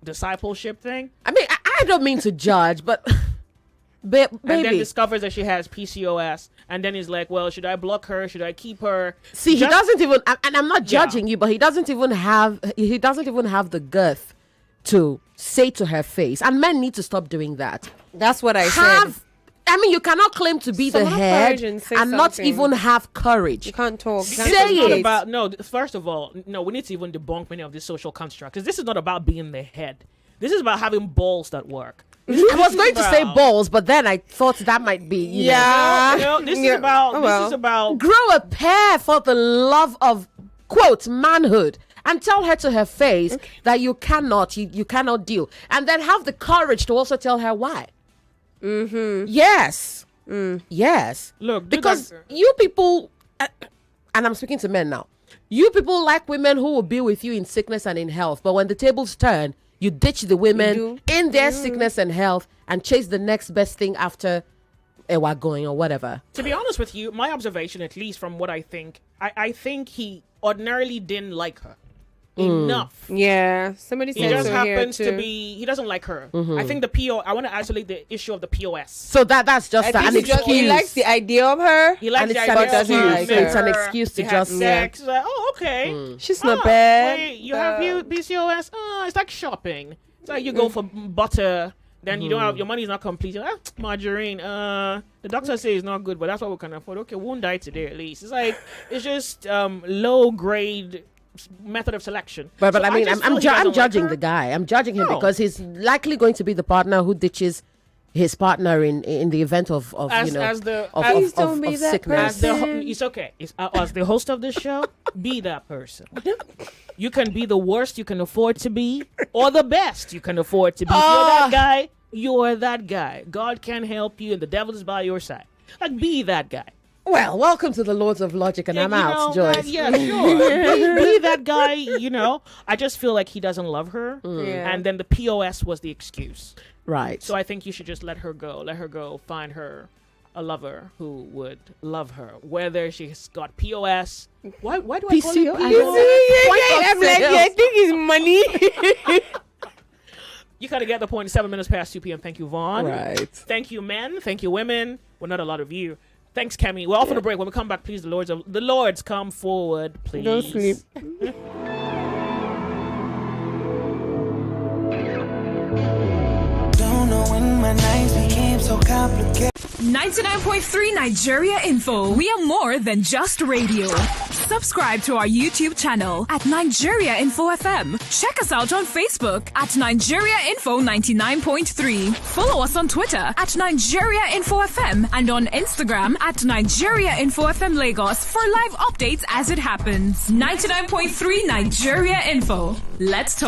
Speaker 1: discipleship thing.
Speaker 14: I mean, I don't mean to judge, but baby.
Speaker 1: And then discovers that she has PCOS. And then he's like, well, should I block her? Should I keep her?
Speaker 14: See, he doesn't even, and I'm not judging you, but he doesn't even have the girth to say to her face. And men need to stop doing that.
Speaker 13: That's what I said.
Speaker 14: I mean, you cannot claim to be the head and not even have courage.
Speaker 13: You can't talk.
Speaker 14: Say it.
Speaker 1: First of all, we need to even debunk many of these social constructs. Because this is not about being the head. This is about having balls that work.
Speaker 14: I was going to say balls, but then I thought that might be,
Speaker 1: this is about
Speaker 14: grow a pair for the love of, quote, manhood. And tell her to her face that you cannot deal. And then have the courage to also tell her why. Yes. Yes.
Speaker 1: Look,
Speaker 14: because you people, and I'm speaking to men now, you people like women who will be with you in sickness and in health. But when the tables turn, you ditch the women in their sickness and health and chase the next best thing after a while going or whatever.
Speaker 1: To be honest with you, my observation, at least from what I think, I think he ordinarily didn't like her enough.
Speaker 13: Yeah, somebody said
Speaker 1: he just
Speaker 13: so
Speaker 1: happens
Speaker 13: here too.
Speaker 1: to be. He doesn't like her. I think I want to isolate the issue of the POS.
Speaker 14: So that's just an excuse.
Speaker 13: He likes the idea of her.
Speaker 1: He likes
Speaker 14: and
Speaker 1: the
Speaker 14: it's
Speaker 1: idea of her.
Speaker 14: So it's an excuse to just
Speaker 1: sex. Like, oh, okay.
Speaker 13: She's not bad.
Speaker 1: Wait, you have PCOS? Oh, it's like shopping. It's like you go for butter. Then you don't have your money's not complete. Margarine. The doctor says it's not good, but that's what we can afford. Okay, we won't die today at least. It's like it's just low grade method of selection.
Speaker 14: But I mean, I'm judging the guy. I'm judging him because he's likely going to be the partner who ditches his partner in the event of sickness.
Speaker 1: It's okay. As the host of this show, be that person. You can be the worst you can afford to be, or the best you can afford to be. If you're that guy, you're that guy. God can help you, and the devil is by your side. Like, be that guy.
Speaker 14: Well, welcome to the Lords of Logic, and I'm out, Joyce.
Speaker 1: Yeah, sure. be that guy, I just feel like he doesn't love her, and then the POS was the excuse.
Speaker 14: Right.
Speaker 1: So I think you should just let her go. Let her go find her a lover who would love her. Whether she's got POS. Why do I call it POS?
Speaker 13: I'm like, I think it's money.
Speaker 1: You gotta get the point. 7 minutes past 2 p.m. Thank you, Vaughn.
Speaker 14: Right.
Speaker 1: Thank you, men. Thank you, women. Well, not a lot of you. Thanks, Kemi. We're off for the break. When we come back, please, the Lords come forward, please.
Speaker 13: Don't sleep.
Speaker 6: Don't know when my nights became so complicated.
Speaker 10: 99.3 Nigeria Info. We are more than just radio. Subscribe to our YouTube channel at Nigeria Info FM. Check us out on Facebook at Nigeria Info 99.3. Follow us on Twitter at Nigeria Info FM and on Instagram at Nigeria Info FM Lagos for live updates as it happens. 99.3 Nigeria Info. Let's talk.